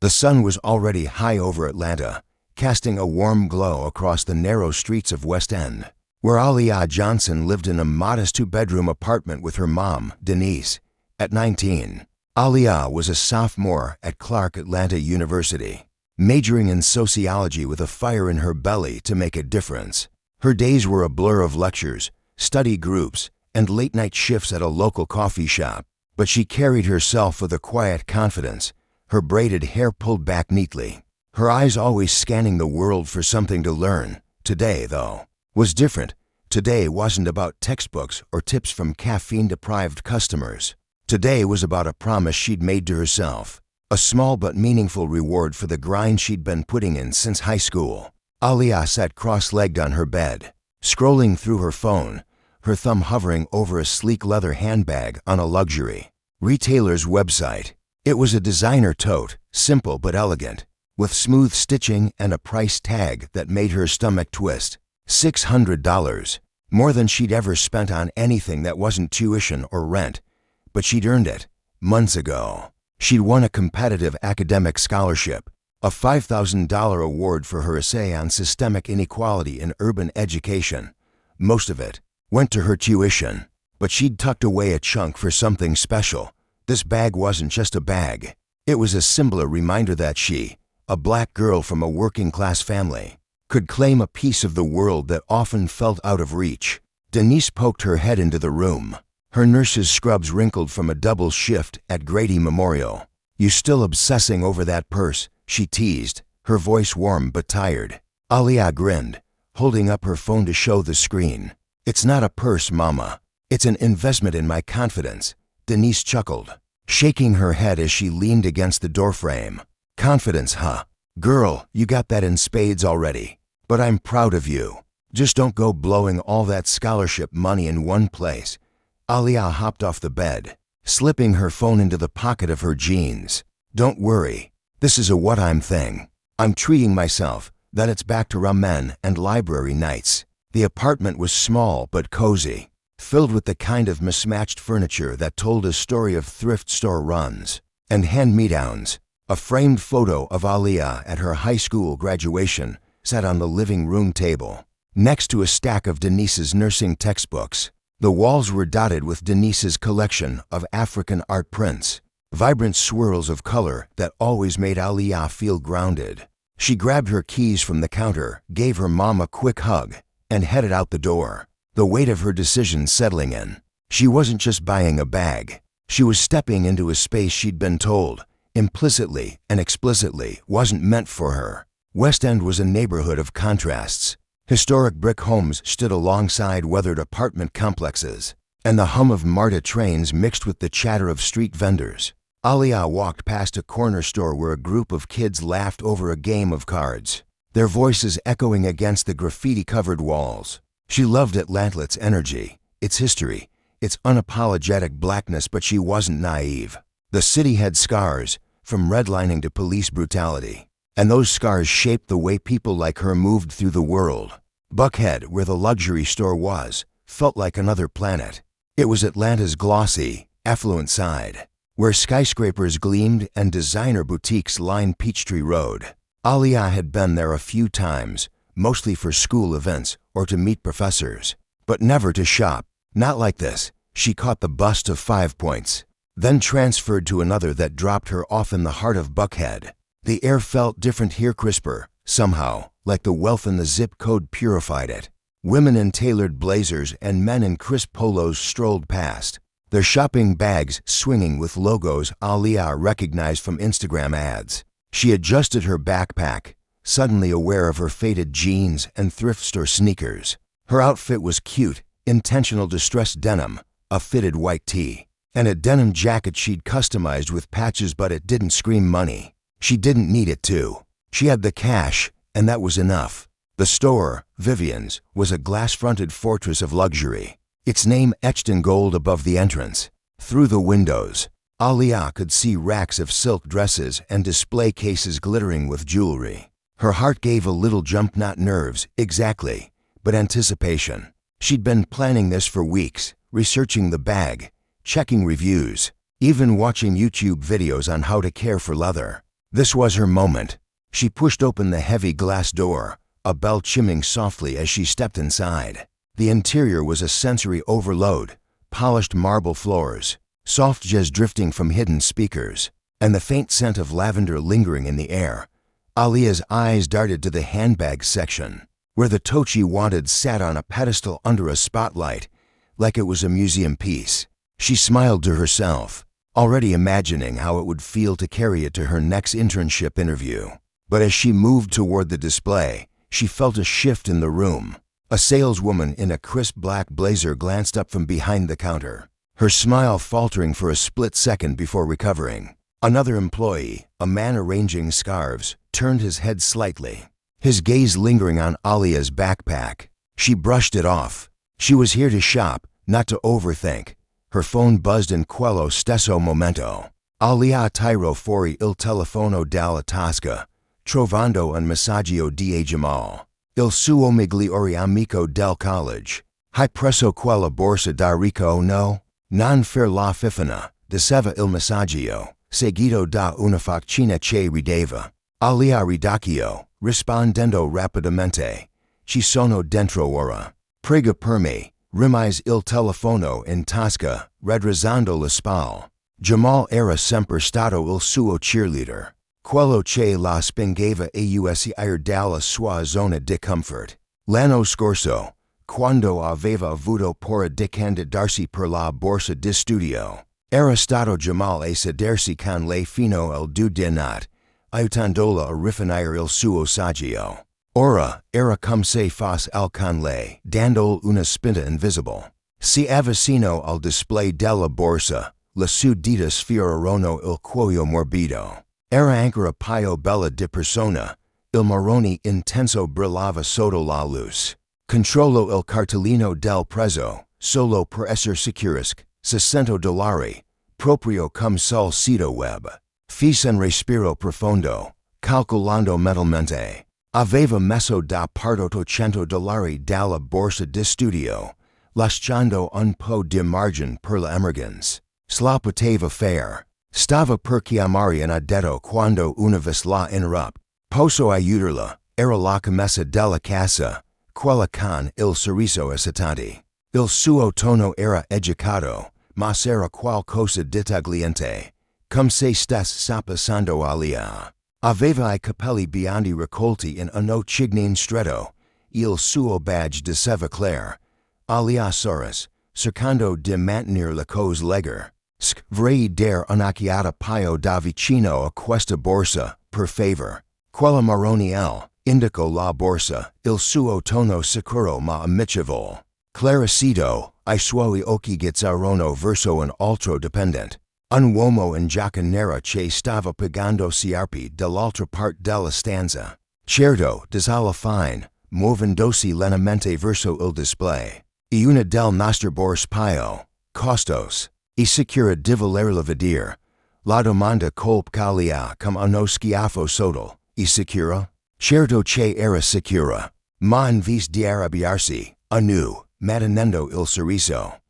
The sun was already high over Atlanta, casting a warm glow across the narrow streets of West End, where Aaliyah Johnson lived in a modest two-bedroom apartment with her mom, Denise. At 19, Aaliyah was a sophomore at Clark Atlanta University, majoring in sociology with a fire in her belly to make a difference. Her days were a blur of lectures, study groups, and late-night shifts at a local coffee shop, but she carried herself with a quiet confidence, her braided hair pulled back neatly, her eyes always scanning the world for something to learn. Today, though, was different. Today wasn't about textbooks or tips from caffeine-deprived customers. Today was about a promise she'd made to herself, a small but meaningful reward for the grind she'd been putting in since high school. Aaliyah sat cross-legged on her bed, scrolling through her phone, her thumb hovering over a sleek leather handbag on a luxury retailer's website. It was a designer tote, simple but elegant, with smooth stitching and a price tag that made her stomach twist. $600, more than she'd ever spent on anything that wasn't tuition or rent, but she'd earned it months ago. She'd won a competitive academic scholarship, a $5,000 award for her essay on systemic inequality in urban education. Most of it went to her tuition, but she'd tucked away a chunk for something special. This bag wasn't just a bag. It was a symbol, a reminder that she, a black girl from a working-class family, could claim a piece of the world that often felt out of reach. Denise poked her head into the room, her nurse's scrubs wrinkled from a double shift at Grady Memorial. "You still obsessing over that purse?" she teased, her voice warm but tired. Aaliyah grinned, holding up her phone to show the screen. "It's not a purse, Mama. It's an investment in my confidence," Denise chuckled, shaking her head as she leaned against the doorframe. "Confidence, huh? Girl, you got that in spades already. But I'm proud of you. Just don't go blowing all that scholarship money in one place." Aaliyah hopped off the bed, slipping her phone into the pocket of her jeans. "Don't worry. This is a what-I'm thing. I'm treating myself. Then it's back to ramen and library nights." The apartment was small but cozy, filled with the kind of mismatched furniture that told a story of thrift store runs and hand-me-downs. A framed photo of Aaliyah at her high school graduation sat on the living room table, next to a stack of Denise's nursing textbooks. The walls were dotted with Denise's collection of African art prints, vibrant swirls of color that always made Aaliyah feel grounded. She grabbed her keys from the counter, gave her mom a quick hug, and headed out the door, the weight of her decision settling in. She wasn't just buying a bag. She was stepping into a space she'd been told, implicitly and explicitly, wasn't meant for her. West End was a neighborhood of contrasts. Historic brick homes stood alongside weathered apartment complexes, and the hum of MARTA trains mixed with the chatter of street vendors. Aaliyah walked past a corner store where a group of kids laughed over a game of cards, their voices echoing against the graffiti-covered walls. She loved Atlanta's energy, its history, its unapologetic blackness, but she wasn't naive. The city had scars, from redlining to police brutality, and those scars shaped the way people like her moved through the world. Buckhead, where the luxury store was, felt like another planet. It was Atlanta's glossy, affluent side, where skyscrapers gleamed and designer boutiques lined Peachtree Road. Aaliyah had been there a few times, mostly for school events or to meet professors, but never to shop. Not like this. She caught the bus to 5 Points, then transferred to another that dropped her off in the heart of Buckhead. The air felt different here, crisper, somehow, like the wealth in the zip code purified it. Women in tailored blazers and men in crisp polos strolled past, their shopping bags swinging with logos Aaliyah recognized from Instagram ads. She adjusted her backpack, suddenly aware of her faded jeans and thrift store sneakers. Her outfit was cute, intentional distressed denim, a fitted white tee, and a denim jacket she'd customized with patches, but it didn't scream money. She didn't need it to. She had the cash, and that was enough. The store, Vivienne's, was a glass-fronted fortress of luxury, its name etched in gold above the entrance. Through the windows, Aaliyah could see racks of silk dresses and display cases glittering with jewelry. Her heart gave a little jump, not nerves, exactly, but anticipation. She'd been planning this for weeks, researching the bag, checking reviews, even watching YouTube videos on how to care for leather. This was her moment. She pushed open the heavy glass door, a bell chimming softly as she stepped inside. The interior was a sensory overload: polished marble floors, soft jazz drifting from hidden speakers, and the faint scent of lavender lingering in the air. Aaliyah's eyes darted to the handbag section, where the tote she wanted sat on a pedestal under a spotlight, like it was a museum piece. She smiled to herself, already imagining how it would feel to carry it to her next internship interview. But as she moved toward the display, she felt a shift in the room. A saleswoman in a crisp black blazer glanced up from behind the counter, her smile faltering for a split second before recovering. Another employee, a man arranging scarves, turned his head slightly, his gaze lingering on Aaliyah's backpack. She brushed it off. She was here to shop, not to overthink. Her phone buzzed in quello stesso momento. Aaliyah tiro fuori il telefono dalla tasca, trovando un messaggio di Jamal. Il suo migliore amico del college. Hai preso quella borsa da ricco no? Non fer la fifana, diceva il messaggio, seguito da una faccina che rideva. Aaliyah ridacchio, rispondendo rapidamente. Ci sono dentro ora. Prega per me, rimase il telefono in tasca, redrazzando le spalle. Jamal era sempre stato il suo cheerleader. Quello che la spingeva a uscire dalla sua zona di comfort. L'anno scorso, quando aveva avuto paura di candidarsi per la borsa di studio, era stato Jamal a sedersi con lei fino al 2 di notte, aiutandola a rifinire il suo saggio. Ora era come se fosse al con lei, dando una spinta invisible. Si avvicinò al display della borsa, le sue dita sfiorarono il cuoio morbido. Era ancora più bella di persona, il marrone intenso brillava sotto la luce. Controllo il cartellino del prezzo, solo per essere sicuresc, $60, proprio come sul sito web. Fece un respiro profondo, calcolando mentalmente. Aveva messo da parte $800 dalla borsa di studio, lasciando un po' di margine per le emergenze. Se poteva fare. Stava per chiamare un addetto quando una vis la interruppe. Posso aiutarla, era la commessa della casa, quella con il sorriso esitante. Il suo tono era educato, ma era qualcosa di tagliente, come se stesse passando Aaliyah. Aveva I capelli biondi raccolti in uno cignin stretto, il suo badge diceva clair. Aaliyah Soros, cercando di mantenere le cose legger. Vorrei dare un'occhiata più da vicino a questa borsa, per favor. Quella marrone indicò la borsa, il suo tono sicuro ma amichevole. Claricito, I suoi occhi gizzarono verso un altro dipendente. Un uomo in giacca nera che stava pagando scarpe dall'altra parte della stanza. Certo, alla fine, muovendosi lentamente verso il display. E una del nostro borse più costos. E sicura di volerla vedere. La domanda colpcalia come uno schiaffo sotto. E sicura? Certo che era sicura. Ma in vez di arrabbiarsi, anu, mantenendo il sorriso.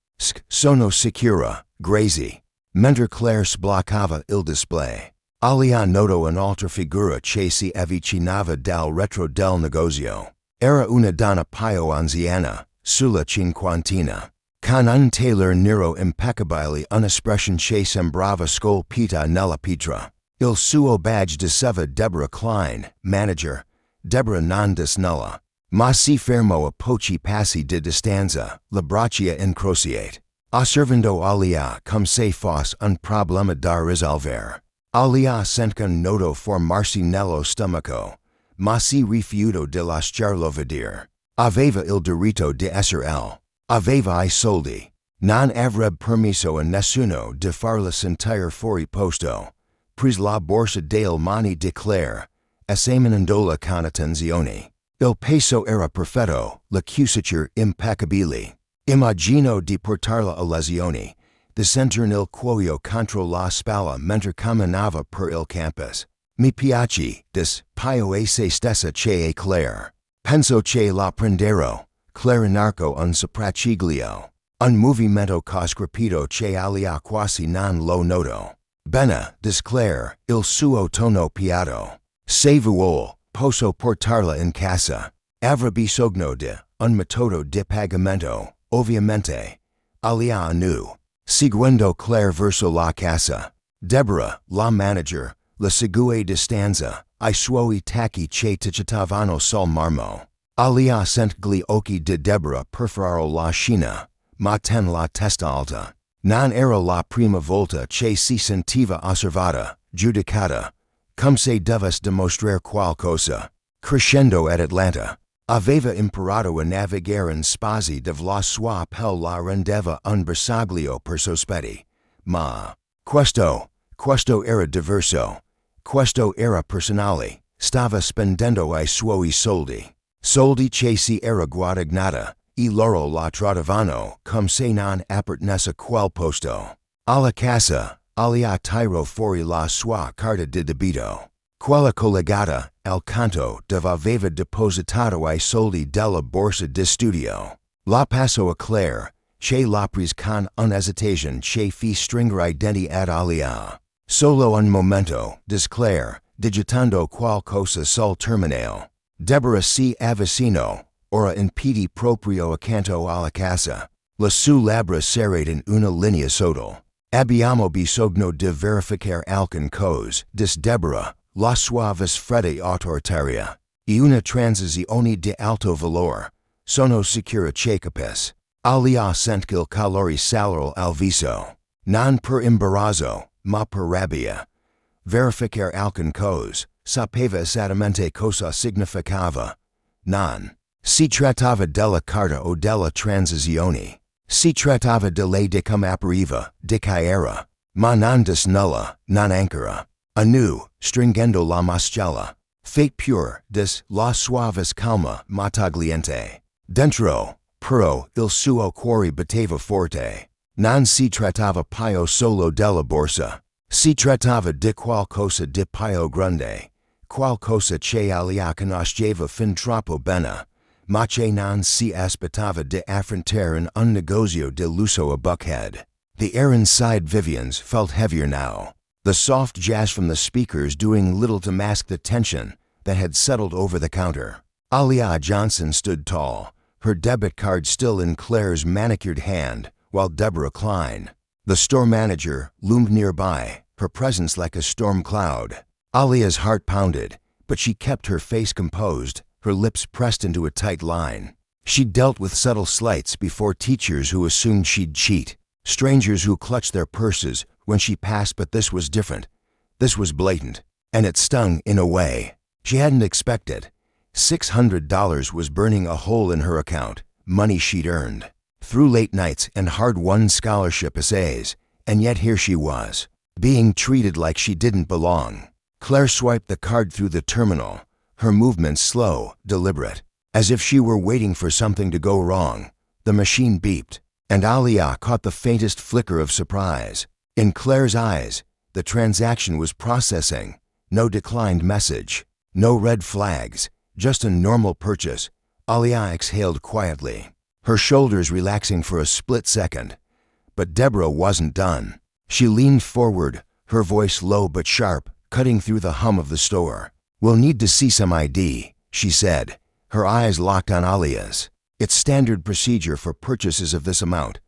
Sono sicura, Gracie. Mentre Claire sbloccava il display. Aaliyah notò un'altra figura che si avvicinava dal retro del negozio. Era una donna più anziana, sulla cinquantina. Con un tailleur nero impeccabile un'espressione che sembrava scolpita nella pietra. Il suo badge diceva Deborah Klein, manager. Deborah non disnulla. Ma si fermò a pochi passi di distanza, le braccia incrociate. Osservando Aaliyah come se fosse un problema da risolvere. Aaliyah sentì un nodo formarsi nello stomaco, ma si rifiutò di lasciarlo vedere. Aveva il diritto di essere elle. Aveva I soldi. Non avrebbe permesso a nessuno di farla sentire fuori posto. Prise la borsa delle mani di Claire, esaminandola con attenzione. Il peso era perfetto, le chiusure impeccabili. Immagino di portarla a lesioni, di sentir nel cuoio contro la spalla mentre camminava per il campus. Mi piace, più a se stessa che a Claire. Penso che la prenderò. Claire narco un sopracciglio. Un movimento coscrepito che Aaliyah quasi non lo noto. Bena, disclare, il suo tono piatto. Se vuol, posso portarla in casa. Avrà bisogno di un metodo di pagamento, ovviamente. Aaliyah knew. Seguendo Claire verso la casa. Deborah, la manager, la segue di stanza, I suoi tacchi che ticciatavano sul marmo. Aaliyah sent gli occhi di Deborah perforaro la scena, ma ten la testa alta. Non era la prima volta che si sentiva osservata, giudicata. Come se dovesse dimostrare qualcosa. Crescendo ad Atlanta. Aveva imparato a navigare in spazi dove la sua pelle la rendeva un bersaglio per sospetti. Ma questo era diverso. Questo era personale. Stava spendendo I suoi soldi. Soldi che si era guadagnata, e loro la trovavano come se non appartenesse quel posto. Alla casa, Aaliyah tirò fuori la sua carta di debito. Quella collegata al conto dove aveva depositato I soldi della borsa di studio. La passò a Claire, che la prise con un'hesitation che fi stringere I denti ad Aaliyah. Solo un momento, disse Claire, digitando qualcosa sul terminale. Deborah si avvicinò, ora in piedi proprio accanto alla casa. Le sue labbra serrate in una linea sottile. Abbiamo bisogno di verificare alcune cose, disse Deborah, la sua voce fredda e autoritaria. E una transizione di alto valore. Sono sicura che capisce. Aaliyah sentì il calore salire al viso. Non per imbarazzo, ma per rabbia. Verificare alcune cose, sapeva esattamente cosa significava. Non si trattava della carta o della transizione. Si trattava di lei di come appariva, di che era. Ma non dis nulla, non ancora. Anew, stringendo la mascella. Fate pure, dis la sua voce calma ma tagliente. Dentro, però, il suo cuore batteva forte. Non si trattava più solo della borsa. Si trattava di qualcosa di più grande. Qualcosa che Aaliyah conosceva fin troppo bene. Ma che non si aspettava di affrontare in un negozio di lusso a Buckhead. The air inside Vivienne's felt heavier now. The soft jazz from the speakers doing little to mask the tension that had settled over the counter. Aaliyah Johnson stood tall, her debit card still in Claire's manicured hand, while Deborah Klein, the store manager, loomed nearby, her presence like a storm cloud. Aaliyah's heart pounded, but she kept her face composed, her lips pressed into a tight line. She'd dealt with subtle slights before, teachers who assumed she'd cheat, strangers who clutched their purses when she passed, but this was different. This was blatant, and it stung in a way she hadn't expected. $600 was burning a hole in her account, money she'd earned through late nights and hard-won scholarship essays, and yet here she was, being treated like she didn't belong. Claire swiped the card through the terminal, her movements slow, deliberate, as if she were waiting for something to go wrong. The machine beeped, and Aaliyah caught the faintest flicker of surprise. In Claire's eyes, the transaction was processing. No declined message, no red flags, just a normal purchase. Aaliyah exhaled quietly, her shoulders relaxing for a split second. But Deborah wasn't done. She leaned forward, her voice low but sharp, cutting through the hum of the store. "We'll need to see some ID," she said, her eyes locked on Aaliyah's. "It's standard procedure for purchases of this amount."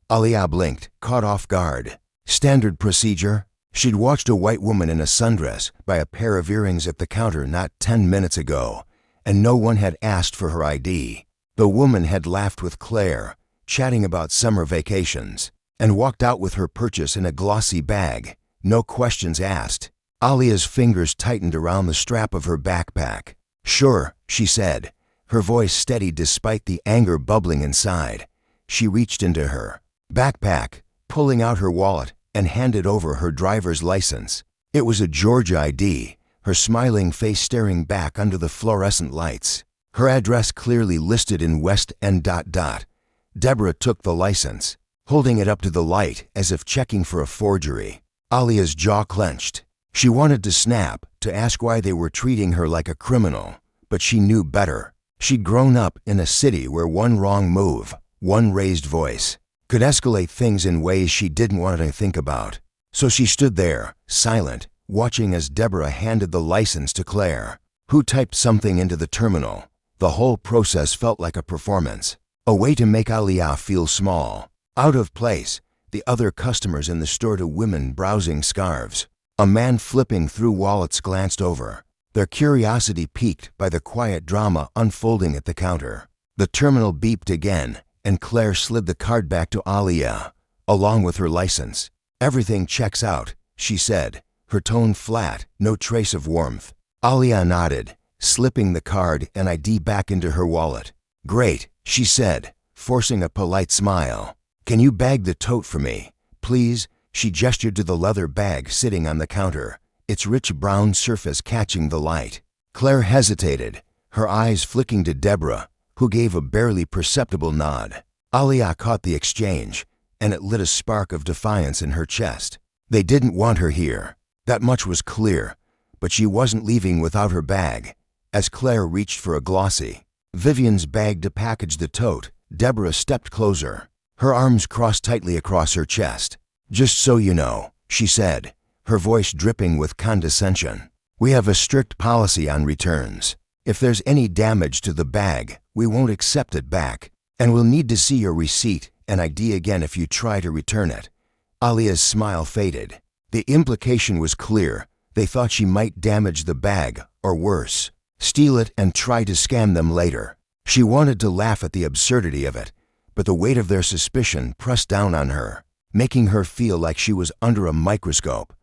Aaliyah blinked, caught off guard. Standard procedure? She'd watched a white woman in a sundress buy a pair of earrings at the counter not 10 minutes ago, and no one had asked for her ID. The woman had laughed with Claire, chatting about summer vacations, and walked out with her purchase in a glossy bag, no questions asked. Aaliyah's fingers tightened around the strap of her backpack. "Sure," she said, her voice steady despite the anger bubbling inside. She reached into her backpack, pulling out her wallet, and handed over her driver's license. It was a Georgia ID, her smiling face staring back under the fluorescent lights. Her address clearly listed in West End. Deborah took the license, holding it up to the light as if checking for a forgery. Aaliyah's jaw clenched. She wanted to snap, to ask why they were treating her like a criminal, but she knew better. She'd grown up in a city where one wrong move, one raised voice, could escalate things in ways she didn't want to think about. So she stood there, silent, watching as Deborah handed the license to Claire, who typed something into the terminal. The whole process felt like a performance, a way to make Aaliyah feel small, out of place. The other customers in the store, to women browsing scarves, a man flipping through wallets, glanced over, their curiosity piqued by the quiet drama unfolding at the counter. The terminal beeped again, and Claire slid the card back to Aaliyah, along with her license. "Everything checks out," she said, her tone flat, no trace of warmth. Aaliyah nodded, slipping the card and ID back into her wallet. "Great," she said, forcing a polite smile. "Can you bag the tote for me, please?" She gestured to the leather bag sitting on the counter, its rich brown surface catching the light. Claire hesitated, her eyes flicking to Deborah, who gave a barely perceptible nod. Aaliyah caught the exchange, and it lit a spark of defiance in her chest. They didn't want her here. That much was clear, but she wasn't leaving without her bag. As Claire reached for a glossy, Vivienne's bag to package the tote, Deborah stepped closer, her arms crossed tightly across her chest. "Just so you know," she said, her voice dripping with condescension, "we have a strict policy on returns. If there's any damage to the bag, we won't accept it back, and we'll need to see your receipt and ID again if you try to return it." Aaliyah's smile faded. The implication was clear. They thought she might damage the bag, or worse, steal it and try to scam them later. She wanted to laugh at the absurdity of it, but the weight of their suspicion pressed down on her, making her feel like she was under a microscope.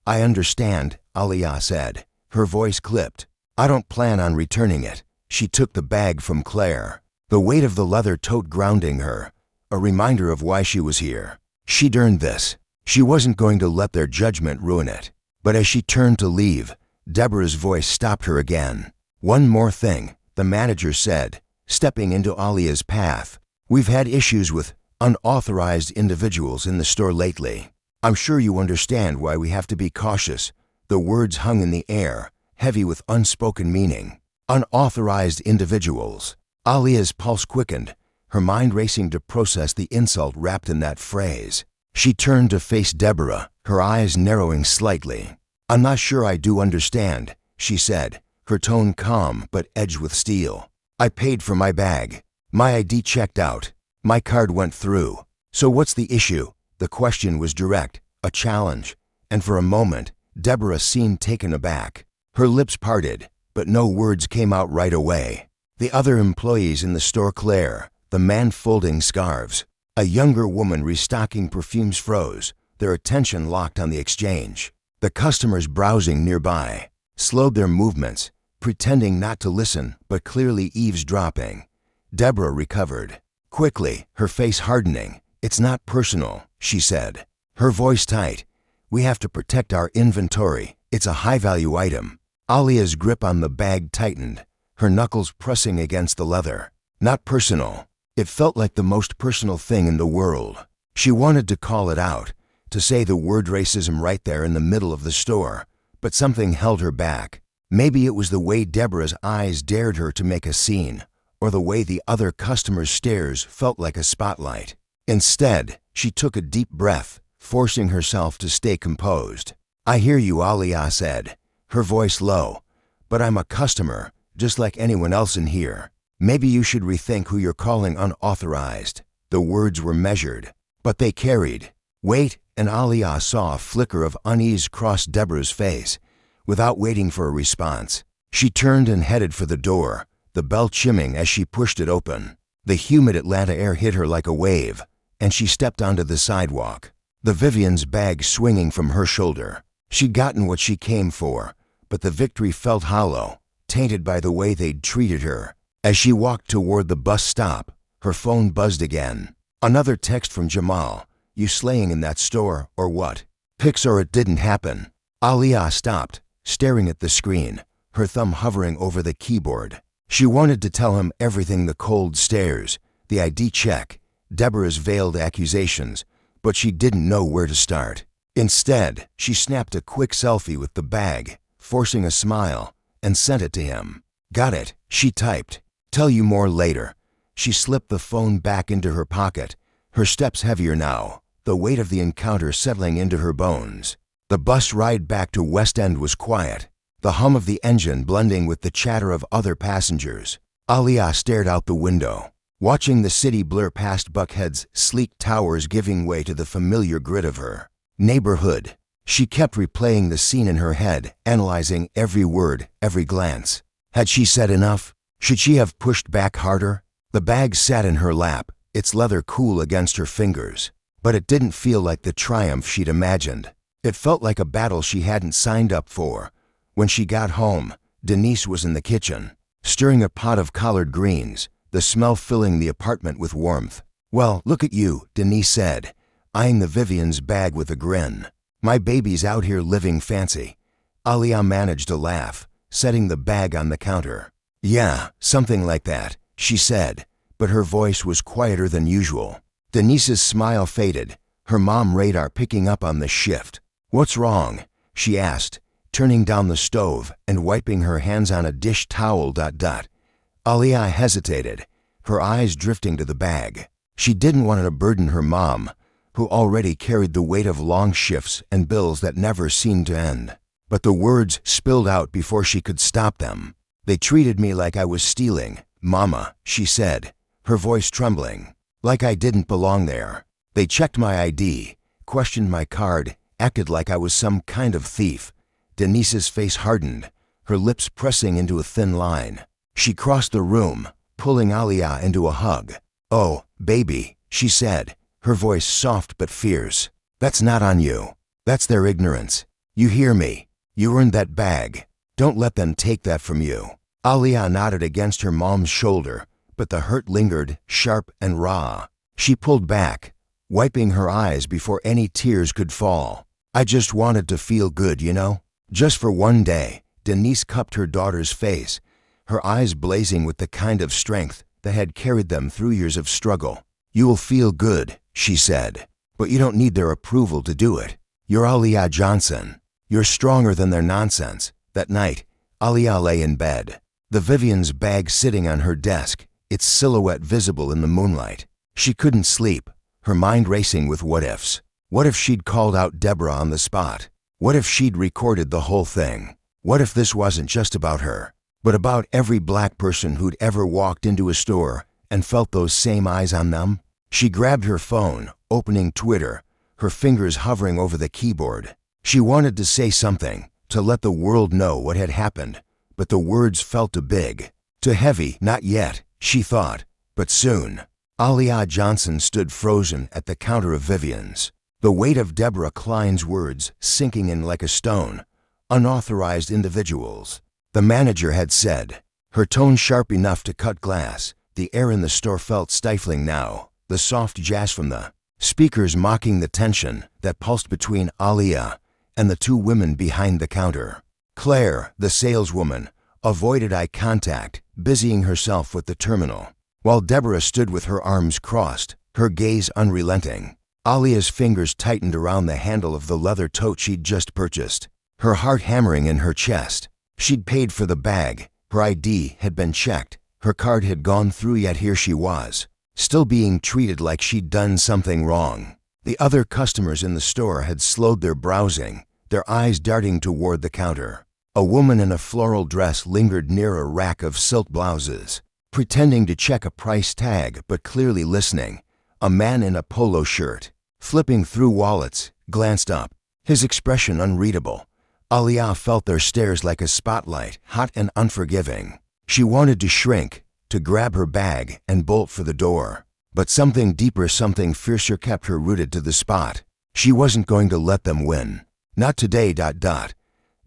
"I understand," Aaliyah said, her voice clipped. "I don't plan on returning it." She took the bag from Claire, the weight of the leather tote grounding her, a reminder of why she was here. She'd earned this. She wasn't going to let their judgment ruin it. But as she turned to leave, Deborah's voice stopped her again. "One more thing," the manager said, stepping into Aaliyah's path. "We've had issues with unauthorized individuals in the store lately. I'm sure you understand why we have to be cautious." The words hung in the air, heavy with unspoken meaning. Unauthorized individuals. Aaliyah's pulse quickened, her mind racing to process the insult wrapped in that phrase. She turned to face Deborah, her eyes narrowing slightly. "I'm not sure I do understand," she said, her tone calm but edged with steel. "I paid for my bag. My ID checked out. My card went through. So what's the issue?" The question was direct, a challenge, and for a moment, Deborah seemed taken aback. Her lips parted, but no words came out right away. The other employees in the store, Claire, the man folding scarves, a younger woman restocking perfumes, froze, their attention locked on the exchange. The customers browsing nearby slowed their movements, pretending not to listen but clearly eavesdropping. Deborah recovered. Quickly, her face hardening. "It's not personal," she said, her voice tight. "We have to protect our inventory. It's a high-value item." Aaliyah's grip on the bag tightened, her knuckles pressing against the leather. "Not personal." It felt like the most personal thing in the world. She wanted to call it out, to say the word racism right there in the middle of the store, but something held her back. Maybe it was the way Deborah's eyes dared her to make a scene, or the way the other customers' stares felt like a spotlight. Instead, she took a deep breath, forcing herself to stay composed. "I hear you," Aaliyah said, her voice low, "but I'm a customer, just like anyone else in here. Maybe you should rethink who you're calling unauthorized." The words were measured, but they carried weight, and Aaliyah saw a flicker of unease cross Deborah's face. Without waiting for a response, she turned and headed for the door, the bell chimming as she pushed it open. The humid Atlanta air hit her like a wave, and she stepped onto the sidewalk, the Vivienne's bag swinging from her shoulder. She'd gotten what she came for, but the victory felt hollow, tainted by the way they'd treated her. As she walked toward the bus stop, her phone buzzed again. Another text from Jamal. "You slaying in that store, or what? Pics or it didn't happen." Aaliyah stopped, staring at the screen, her thumb hovering over the keyboard. She wanted to tell him everything: the cold stares, the ID check, Deborah's veiled accusations, but she didn't know where to start. Instead, she snapped a quick selfie with the bag, forcing a smile, and sent it to him. "Got it," she typed. "Tell you more later." She slipped the phone back into her pocket, her steps heavier now, the weight of the encounter settling into her bones. The bus ride back to West End was quiet, the hum of the engine blending with the chatter of other passengers. Aaliyah stared out the window, watching the city blur past Buckhead's sleek towers giving way to the familiar grid of her neighborhood. She kept replaying the scene in her head, analyzing every word, every glance. Had she said enough? Should she have pushed back harder? The bag sat in her lap, its leather cool against her fingers. But it didn't feel like the triumph she'd imagined. It felt like a battle she hadn't signed up for. When she got home, Denise was in the kitchen, stirring a pot of collard greens, the smell filling the apartment with warmth. "Well, look at you," Denise said, eyeing the Vivienne's bag with a grin. "My baby's out here living fancy." Aaliyah managed a laugh, setting the bag on the counter. "Yeah, something like that," she said, but her voice was quieter than usual. Denise's smile faded, her mom radar picking up on the shift. "What's wrong?" she asked, turning down the stove and wiping her hands on a dish towel. Aaliyah hesitated, her eyes drifting to the bag. She didn't want to burden her mom, who already carried the weight of long shifts and bills that never seemed to end. But the words spilled out before she could stop them. "They treated me like I was stealing, Mama," she said, her voice trembling, "like I didn't belong there. They checked my ID, questioned my card, acted like I was some kind of thief." Denise's face hardened, her lips pressing into a thin line. She crossed the room, pulling Aaliyah into a hug. "Oh, baby," she said, her voice soft but fierce. "That's not on you. That's their ignorance. You hear me? You earned that bag. Don't let them take that from you." Aaliyah nodded against her mom's shoulder, but the hurt lingered, sharp and raw. She pulled back, wiping her eyes before any tears could fall. "I just wanted to feel good, you know? Just for one day." Denise cupped her daughter's face, her eyes blazing with the kind of strength that had carried them through years of struggle. "You'll feel good," she said, "but you don't need their approval to do it. You're Aaliyah Johnson. You're stronger than their nonsense." That night, Aaliyah lay in bed, the Vivienne's bag sitting on her desk, its silhouette visible in the moonlight. She couldn't sleep, her mind racing with what-ifs. What if she'd called out Deborah on the spot? What if she'd recorded the whole thing? What if this wasn't just about her, but about every black person who'd ever walked into a store and felt those same eyes on them? She grabbed her phone, opening Twitter, her fingers hovering over the keyboard. She wanted to say something, to let the world know what had happened, but the words felt too big, too heavy. Not yet, she thought, but soon. Aaliyah Johnson stood frozen at the counter of Vivienne's, the weight of Deborah Klein's words sinking in like a stone. "Unauthorized individuals," the manager had said, her tone sharp enough to cut glass. The air in the store felt stifling now, the soft jazz from the speakers mocking the tension that pulsed between Aaliyah and the two women behind the counter. Claire, the saleswoman, avoided eye contact, busying herself with the terminal, while Deborah stood with her arms crossed, her gaze unrelenting. Aaliyah's fingers tightened around the handle of the leather tote she'd just purchased, her heart hammering in her chest. She'd paid for the bag, her ID had been checked, her card had gone through, yet here she was, still being treated like she'd done something wrong. The other customers in the store had slowed their browsing, their eyes darting toward the counter. A woman in a floral dress lingered near a rack of silk blouses, pretending to check a price tag but clearly listening. A man in a polo shirt, flipping through wallets, glanced up, his expression unreadable. Aaliyah felt their stares like a spotlight, hot and unforgiving. She wanted to shrink, to grab her bag and bolt for the door. But something deeper, something fiercer kept her rooted to the spot. She wasn't going to let them win. Not today.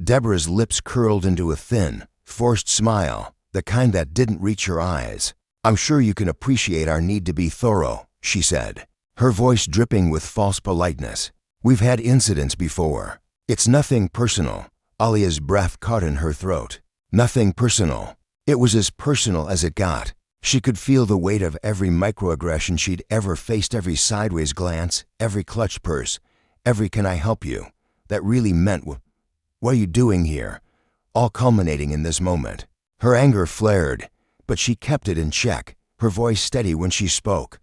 Deborah's lips curled into a thin, forced smile, the kind that didn't reach her eyes. "I'm sure you can appreciate our need to be thorough," she said, her voice dripping with false politeness. "We've had incidents before. It's nothing personal." Aaliyah's breath caught in her throat. Nothing personal. It was as personal as it got. She could feel the weight of every microaggression she'd ever faced, every sideways glance, every clutched purse, every "can I help you?" that really meant, "What are you doing here?" all culminating in this moment. Her anger flared, but she kept it in check, her voice steady when she spoke.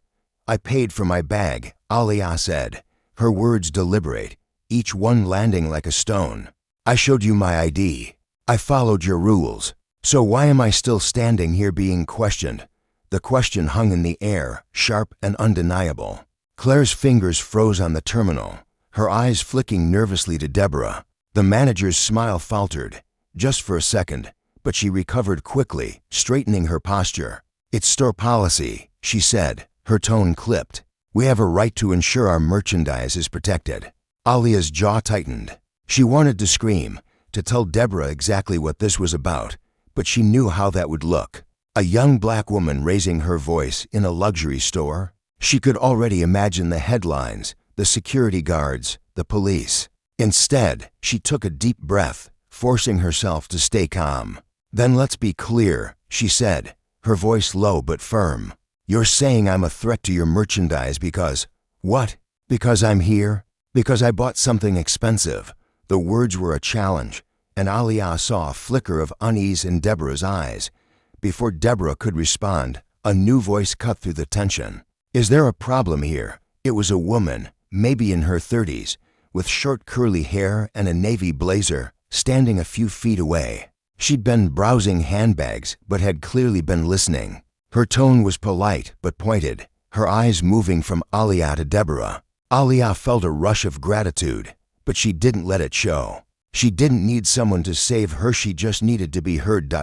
"I paid for my bag," Aaliyah said, her words deliberate, each one landing like a stone. I showed you my ID. I followed your rules. So why am I still standing here being questioned? The question hung in the air, sharp and undeniable. Claire's fingers froze on the terminal, her eyes flicking nervously to Deborah. The manager's smile faltered, just for a second, but she recovered quickly, straightening her posture. It's store policy, she said, her tone clipped. We have a right to ensure our merchandise is protected. Aaliyah's jaw tightened. She wanted to scream, to tell Deborah exactly what this was about, but she knew how that would look. A young black woman raising her voice in a luxury store? She could already imagine the headlines, the security guards, the police. Instead, she took a deep breath, forcing herself to stay calm. Then let's be clear, she said, her voice low but firm. You're saying I'm a threat to your merchandise because… What? Because I'm here? Because I bought something expensive. The words were a challenge, and Aaliyah saw a flicker of unease in Deborah's eyes. Before Deborah could respond, a new voice cut through the tension. Is there a problem here? It was a woman, maybe in her 30s, with short curly hair and a navy blazer, standing a few feet away. She'd been browsing handbags, but had clearly been listening. Her tone was polite but pointed, her eyes moving from Aaliyah to Deborah. Aaliyah felt a rush of gratitude, but she didn't let it show. She didn't need someone to save her, she just needed to be heard.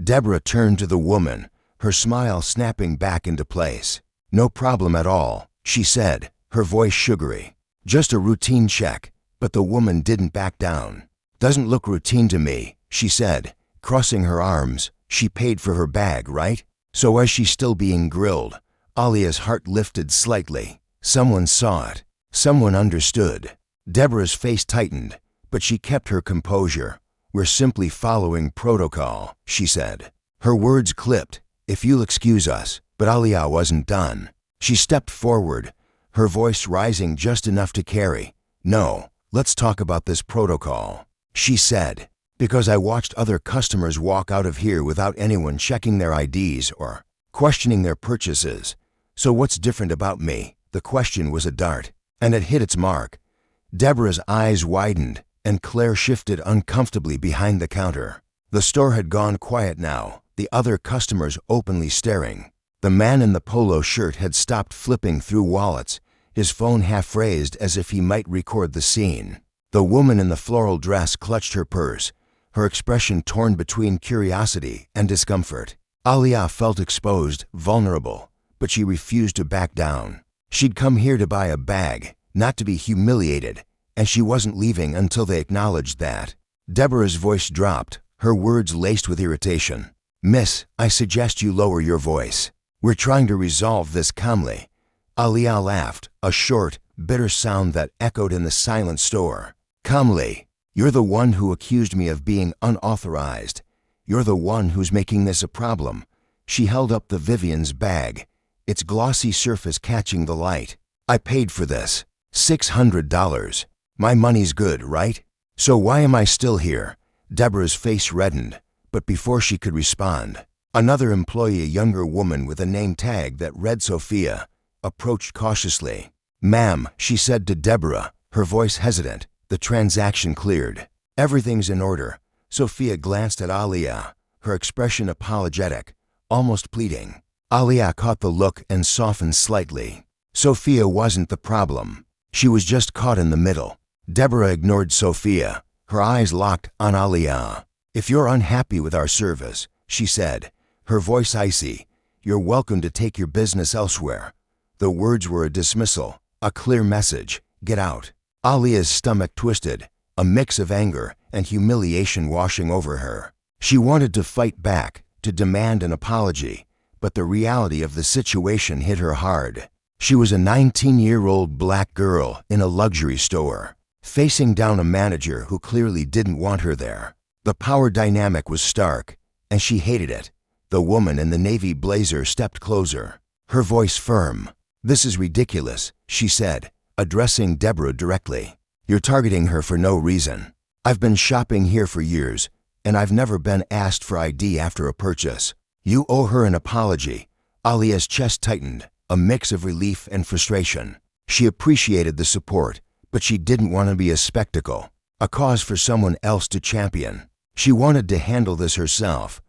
Deborah turned to the woman, her smile snapping back into place. No problem at all, she said, her voice sugary. Just a routine check, but the woman didn't back down. Doesn't look routine to me, she said, crossing her arms. She paid for her bag, right? So was she still being grilled? Aaliyah's heart lifted slightly. Someone saw it. Someone understood. Deborah's face tightened, but she kept her composure. We're simply following protocol, she said. Her words clipped. If you'll excuse us. But Aaliyah wasn't done. She stepped forward, her voice rising just enough to carry. No, let's talk about this protocol, she said, because I watched other customers walk out of here without anyone checking their IDs or questioning their purchases. So what's different about me? The question was a dart, and it hit its mark. Deborah's eyes widened, and Claire shifted uncomfortably behind the counter. The store had gone quiet now, the other customers openly staring. The man in the polo shirt had stopped flipping through wallets, his phone half raised as if he might record the scene. The woman in the floral dress clutched her purse, her expression torn between curiosity and discomfort. Aaliyah felt exposed, vulnerable, but she refused to back down. She'd come here to buy a bag, not to be humiliated, and she wasn't leaving until they acknowledged that. Deborah's voice dropped, her words laced with irritation. Miss, I suggest you lower your voice. We're trying to resolve this calmly. Aaliyah laughed, a short, bitter sound that echoed in the silent store. Calmly. You're the one who accused me of being unauthorized. You're the one who's making this a problem. She held up the Vivienne's bag, its glossy surface catching the light. I paid for this. $600. My money's good, right? So why am I still here? Deborah's face reddened, but before she could respond, another employee, a younger woman with a name tag that read Sophia, approached cautiously. Ma'am, she said to Deborah, her voice hesitant. The transaction cleared. Everything's in order. Sophia glanced at Aaliyah, her expression apologetic, almost pleading. Aaliyah caught the look and softened slightly. Sophia wasn't the problem. She was just caught in the middle. Deborah ignored Sophia, her eyes locked on Aaliyah. If you're unhappy with our service, she said, her voice icy, you're welcome to take your business elsewhere. The words were a dismissal, a clear message. Get out. Aaliyah's stomach twisted, a mix of anger and humiliation washing over her. She wanted to fight back, to demand an apology, but the reality of the situation hit her hard. She was a 19-year-old black girl in a luxury store, facing down a manager who clearly didn't want her there. The power dynamic was stark, and she hated it. The woman in the navy blazer stepped closer, her voice firm. This is ridiculous, she said, addressing Deborah directly. You're targeting her for no reason. I've been shopping here for years, and I've never been asked for ID after a purchase. You owe her an apology. Aaliyah's chest tightened, a mix of relief and frustration. She appreciated the support, but she didn't want to be a spectacle, a cause for someone else to champion. She wanted to handle this herself.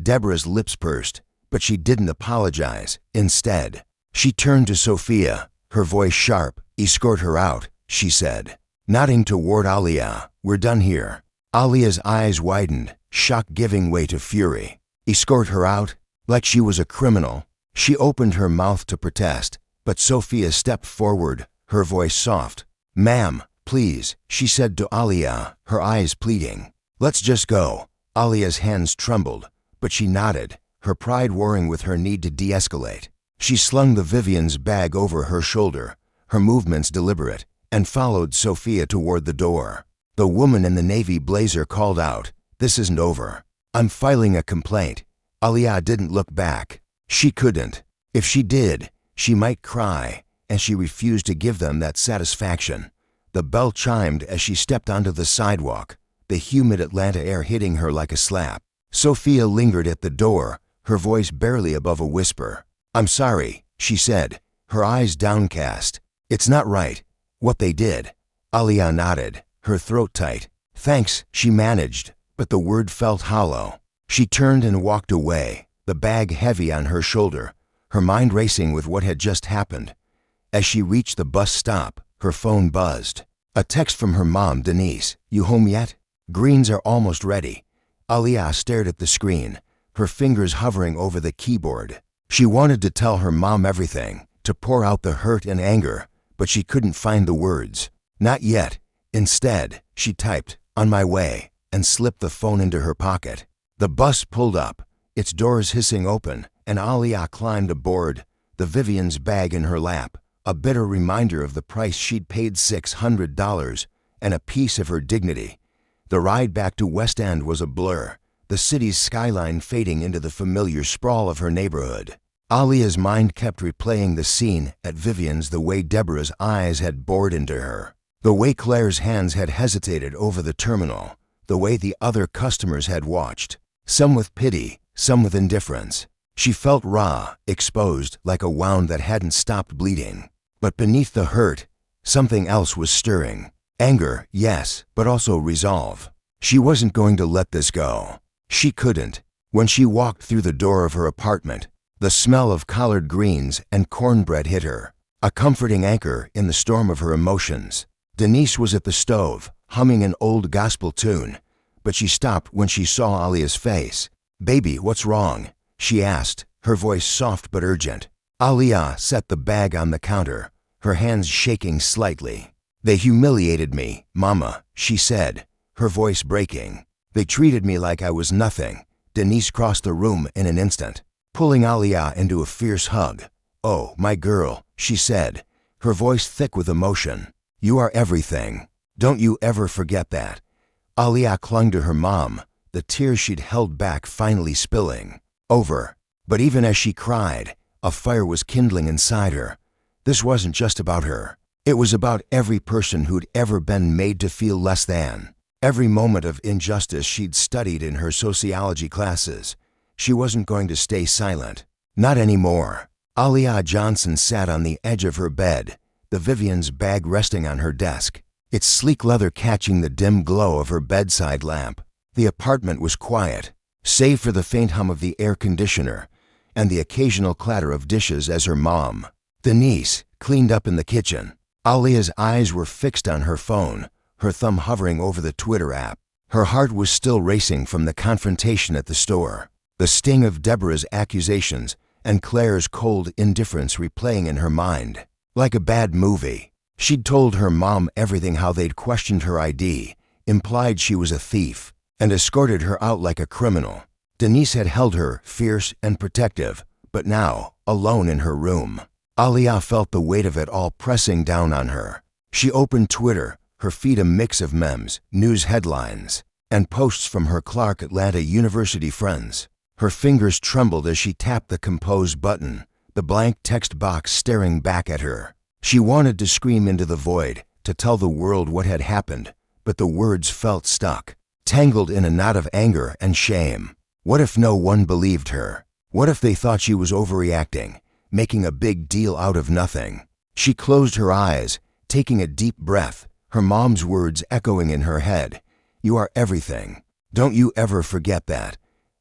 Deborah's lips pursed, but she didn't apologize. Instead, she turned to Sophia, her voice sharp. "Escort her out," she said, nodding toward Aaliyah. "We're done here." Aaliyah's eyes widened, shock giving way to fury. Escort her out? Like she was a criminal? She opened her mouth to protest, but Sophia stepped forward, her voice soft. "Ma'am, please," she said to Aaliyah, her eyes pleading. "Let's just go." Aaliyah's hands trembled, but she nodded, her pride warring with her need to de-escalate. She slung the Vivienne's bag over her shoulder, her movements deliberate, and followed Sophia toward the door. The woman in the navy blazer called out, "This isn't over. I'm filing a complaint." Aaliyah didn't look back. She couldn't. If she did, she might cry, and she refused to give them that satisfaction. The bell chimed as she stepped onto the sidewalk, the humid Atlanta air hitting her like a slap. Sophia lingered at the door, her voice barely above a whisper. "I'm sorry," she said, her eyes downcast. "It's not right, what they did." Aaliyah nodded, her throat tight. "Thanks," she managed, but the word felt hollow. She turned and walked away, the bag heavy on her shoulder, her mind racing with what had just happened. As she reached the bus stop, her phone buzzed. A text from her mom, Denise. "You home yet? Greens are almost ready." Aaliyah stared at the screen, her fingers hovering over the keyboard. She wanted to tell her mom everything, to pour out the hurt and anger, but she couldn't find the words. "Not yet." Instead, she typed, "On my way," and slipped the phone into her pocket. The bus pulled up, its doors hissing open, and Aaliyah climbed aboard, the Vivienne's bag in her lap, a bitter reminder of the price she'd paid, $600, and a piece of her dignity. The ride back to West End was a blur, the city's skyline fading into the familiar sprawl of her neighborhood. Aaliyah's mind kept replaying the scene at Vivienne's, the way Deborah's eyes had bored into her, the way Claire's hands had hesitated over the terminal, the way the other customers had watched, some with pity, some with indifference. She felt raw, exposed, like a wound that hadn't stopped bleeding. But beneath the hurt, something else was stirring. Anger, yes, but also resolve. She wasn't going to let this go. She couldn't. When she walked through the door of her apartment, the smell of collard greens and cornbread hit her, a comforting anchor in the storm of her emotions. Denise was at the stove, humming an old gospel tune, but she stopped when she saw Aaliyah's face. "Baby, what's wrong?" she asked, her voice soft but urgent. Aaliyah set the bag on the counter, her hands shaking slightly. "They humiliated me, Mama," she said, her voice breaking. "They treated me like I was nothing." Denise crossed the room in an instant, pulling Aaliyah into a fierce hug. "Oh, my girl," she said, her voice thick with emotion. "You are everything. Don't you ever forget that." Aaliyah clung to her mom, the tears she'd held back finally spilling over. But even as she cried, a fire was kindling inside her. This wasn't just about her. It was about every person who'd ever been made to feel less than. Every moment of injustice she'd studied in her sociology classes. She wasn't going to stay silent. Not anymore. Aaliyah Johnson sat on the edge of her bed, the Vivienne's bag resting on her desk, its sleek leather catching the dim glow of her bedside lamp. The apartment was quiet, save for the faint hum of the air conditioner and the occasional clatter of dishes as her mom, Denise, cleaned up in the kitchen. Aaliyah's eyes were fixed on her phone, her thumb hovering over the Twitter app. Her heart was still racing from the confrontation at the store, the sting of Deborah's accusations and Claire's cold indifference replaying in her mind. Like a bad movie, she'd told her mom everything, how they'd questioned her ID, implied she was a thief, and escorted her out like a criminal. Denise had held her, fierce and protective, but now, alone in her room, Aaliyah felt the weight of it all pressing down on her. She opened Twitter, her feed a mix of memes, news headlines, and posts from her Clark Atlanta University friends. Her fingers trembled as she tapped the compose button, the blank text box staring back at her. She wanted to scream into the void, to tell the world what had happened, but the words felt stuck, tangled in a knot of anger and shame. What if no one believed her? What if they thought she was overreacting, making a big deal out of nothing? She closed her eyes, taking a deep breath, her mom's words echoing in her head. You are everything. Don't you ever forget that.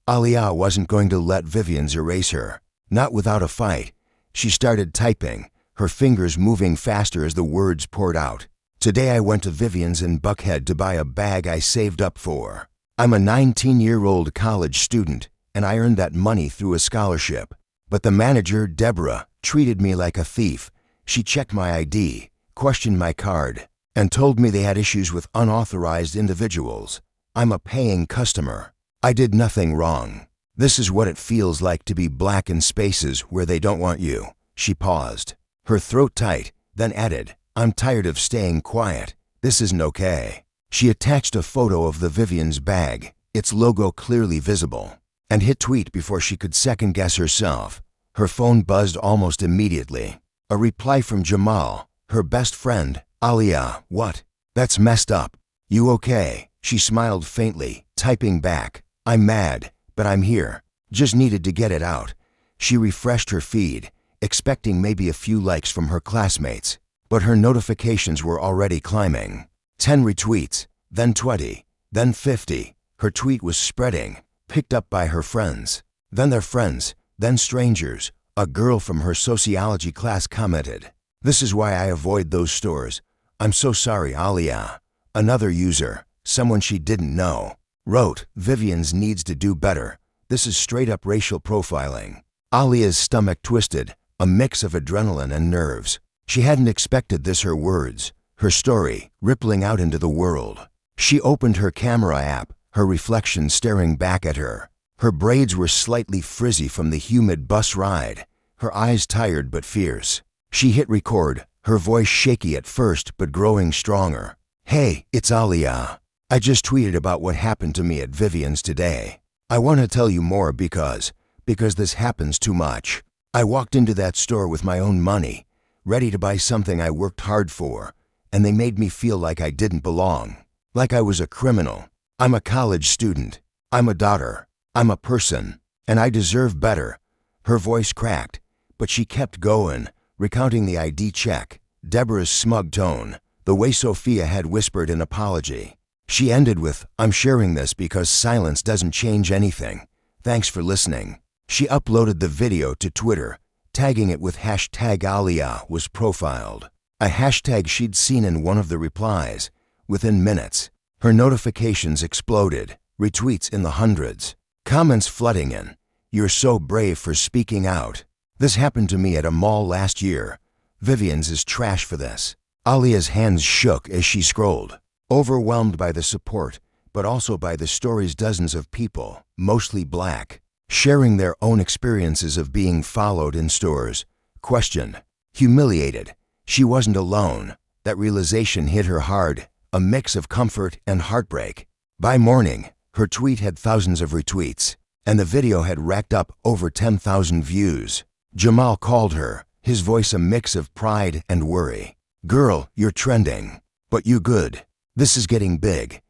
Aaliyah wasn't going to let Vivienne's erase her. Not without a fight. She started typing, her fingers moving faster as the words poured out. Today I went to Vivienne's in Buckhead to buy a bag I saved up for. I'm a 19-year-old college student, and I earned that money through a scholarship. But the manager, Deborah, treated me like a thief. She checked my ID, questioned my card, and told me they had issues with unauthorized individuals. I'm a paying customer. I did nothing wrong. This is what it feels like to be black in spaces where they don't want you. She paused, her throat tight, then added, I'm tired of staying quiet. This isn't okay. She attached a photo of the Vivienne's bag, its logo clearly visible, and hit tweet before she could second-guess herself. Her phone buzzed almost immediately. A reply from Jamal, her best friend. Aaliyah, what? That's messed up. You okay? She smiled faintly, typing back. I'm mad, but I'm here. Just needed to get it out. She refreshed her feed, expecting maybe a few likes from her classmates, but her notifications were already climbing. 10 retweets, then 20, then 50. Her tweet was spreading, picked up by her friends, then their friends, then strangers. A girl from her sociology class commented, This is why I avoid those stores. I'm so sorry, Aaliyah. Another user, someone she didn't know, wrote, Vivienne's needs to do better. This is straight-up racial profiling. Aaliyah's stomach twisted, a mix of adrenaline and nerves. She hadn't expected this, her words, her story, rippling out into the world. She opened her camera app, her reflection staring back at her. Her braids were slightly frizzy from the humid bus ride, her eyes tired but fierce. She hit record, her voice shaky at first but growing stronger. Hey, it's Aaliyah. I just tweeted about what happened to me at Vivienne's today. I want to tell you more because this happens too much. I walked into that store with my own money, ready to buy something I worked hard for, and they made me feel like I didn't belong, like I was a criminal. I'm a college student. I'm a daughter. I'm a person, and I deserve better. Her voice cracked, but she kept going, recounting the ID check, Deborah's smug tone, the way Sophia had whispered an apology. She ended with, I'm sharing this because silence doesn't change anything. Thanks for listening. She uploaded the video to Twitter, tagging it with #Aaliyah was profiled, a hashtag she'd seen in one of the replies. Within minutes, her notifications exploded, retweets in the hundreds, comments flooding in. You're so brave for speaking out. This happened to me at a mall last year. Vivienne's is trash for this. Aaliyah's hands shook as she scrolled, overwhelmed by the support, but also by the stories dozens of people, mostly black, sharing their own experiences of being followed in stores, questioned, humiliated. She wasn't alone. That realization hit her hard, a mix of comfort and heartbreak. By morning, her tweet had thousands of retweets, and the video had racked up over 10,000 views. Jamal called her, his voice a mix of pride and worry. Girl, you're trending. But you good. This is getting big.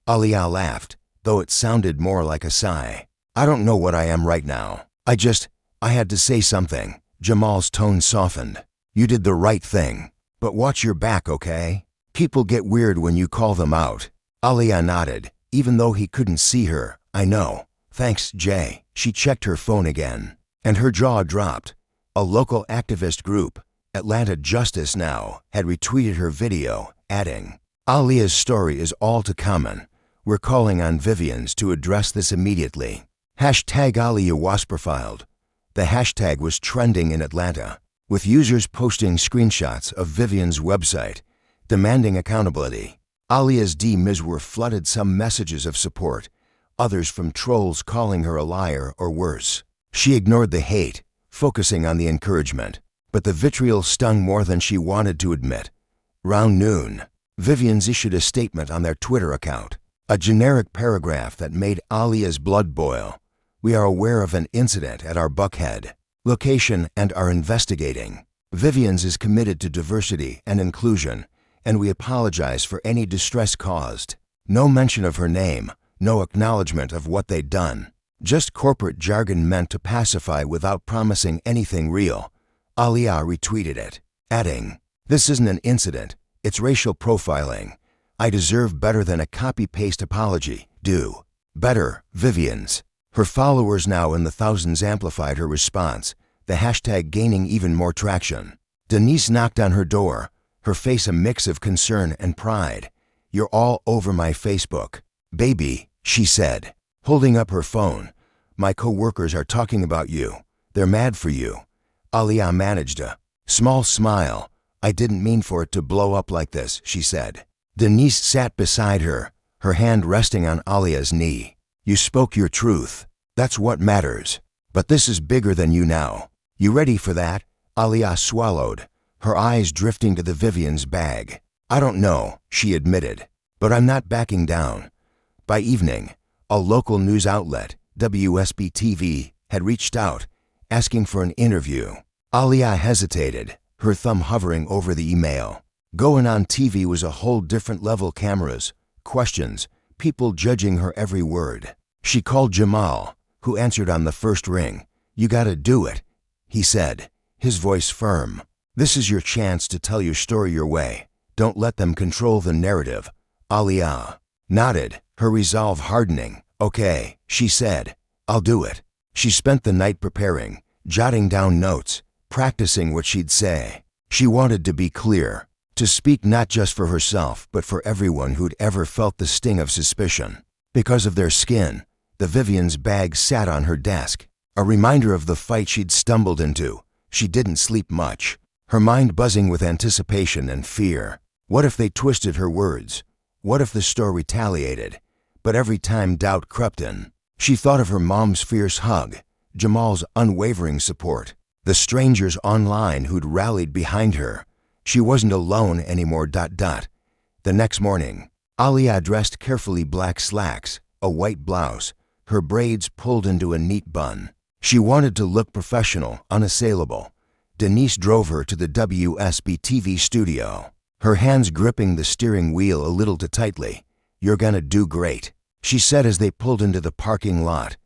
Aaliyah laughed, though it sounded more like a sigh. I don't know what I am right now. I had to say something. Jamal's tone softened. You did the right thing. But watch your back, okay? People get weird when you call them out. Aaliyah nodded, even though he couldn't see her. I know. Thanks, Jay. She checked her phone again, and her jaw dropped. A local activist group, Atlanta Justice Now, had retweeted her video, adding, Aaliyah's story is all too common. We're calling on Vivienne's to address this immediately. #Aaliyah was profiled. The hashtag was trending in Atlanta, with users posting screenshots of Vivienne's website, demanding accountability. Aaliyah's DMs were flooded, some messages of support, others from trolls calling her a liar or worse. She ignored the hate, focusing on the encouragement, but the vitriol stung more than she wanted to admit. Round noon, Vivienne's issued a statement on their Twitter account, a generic paragraph that made Aaliyah's blood boil. We are aware of an incident at our Buckhead location and are investigating. Vivienne's is committed to diversity and inclusion, and we apologize for any distress caused. No mention of her name, no acknowledgement of what they'd done. Just corporate jargon meant to pacify without promising anything real. Aaliyah retweeted it, adding, "This isn't an incident, it's racial profiling. I deserve better than a copy-paste apology. Do better, Vivienne's." Her followers now in the thousands amplified her response, the hashtag gaining even more traction. Denise knocked on her door, her face a mix of concern and pride. "You're all over my Facebook, baby," she said, holding up her phone. "My co-workers are talking about you. They're mad for you." Aaliyah managed a small smile. "I didn't mean for it to blow up like this," she said. Denise sat beside her, her hand resting on Aaliyah's knee. "You spoke your truth. That's what matters. But this is bigger than you now. You ready for that?" Aaliyah swallowed, her eyes drifting to the Vivienne's bag. "I don't know," she admitted, "but I'm not backing down." By evening, a local news outlet, WSB-TV, had reached out, asking for an interview. Aaliyah hesitated, her thumb hovering over the email. Going on TV was a whole different level: cameras, questions, people judging her every word. She called Jamal, who answered on the first ring. "You gotta do it," he said, his voice firm. "This is your chance to tell your story your way. Don't let them control the narrative." Aaliyah nodded, her resolve hardening. "Okay," she said, "I'll do it." She spent the night preparing, jotting down notes, practicing what she'd say. She wanted to be clear, to speak not just for herself but for everyone who'd ever felt the sting of suspicion. Because of their skin, the Vivienne's bag sat on her desk, a reminder of the fight she'd stumbled into. She didn't sleep much, her mind buzzing with anticipation and fear. What if they twisted her words? What if the store retaliated? But every time doubt crept in. She thought of her mom's fierce hug, Jamal's unwavering support, the strangers online who'd rallied behind her. She wasn't alone anymore. The next morning, Aaliyah dressed carefully: black slacks, a white blouse, her braids pulled into a neat bun. She wanted to look professional, unassailable. Denise drove her to the WSB-TV studio, her hands gripping the steering wheel a little too tightly. "You're gonna do great," she said as they pulled into the parking lot.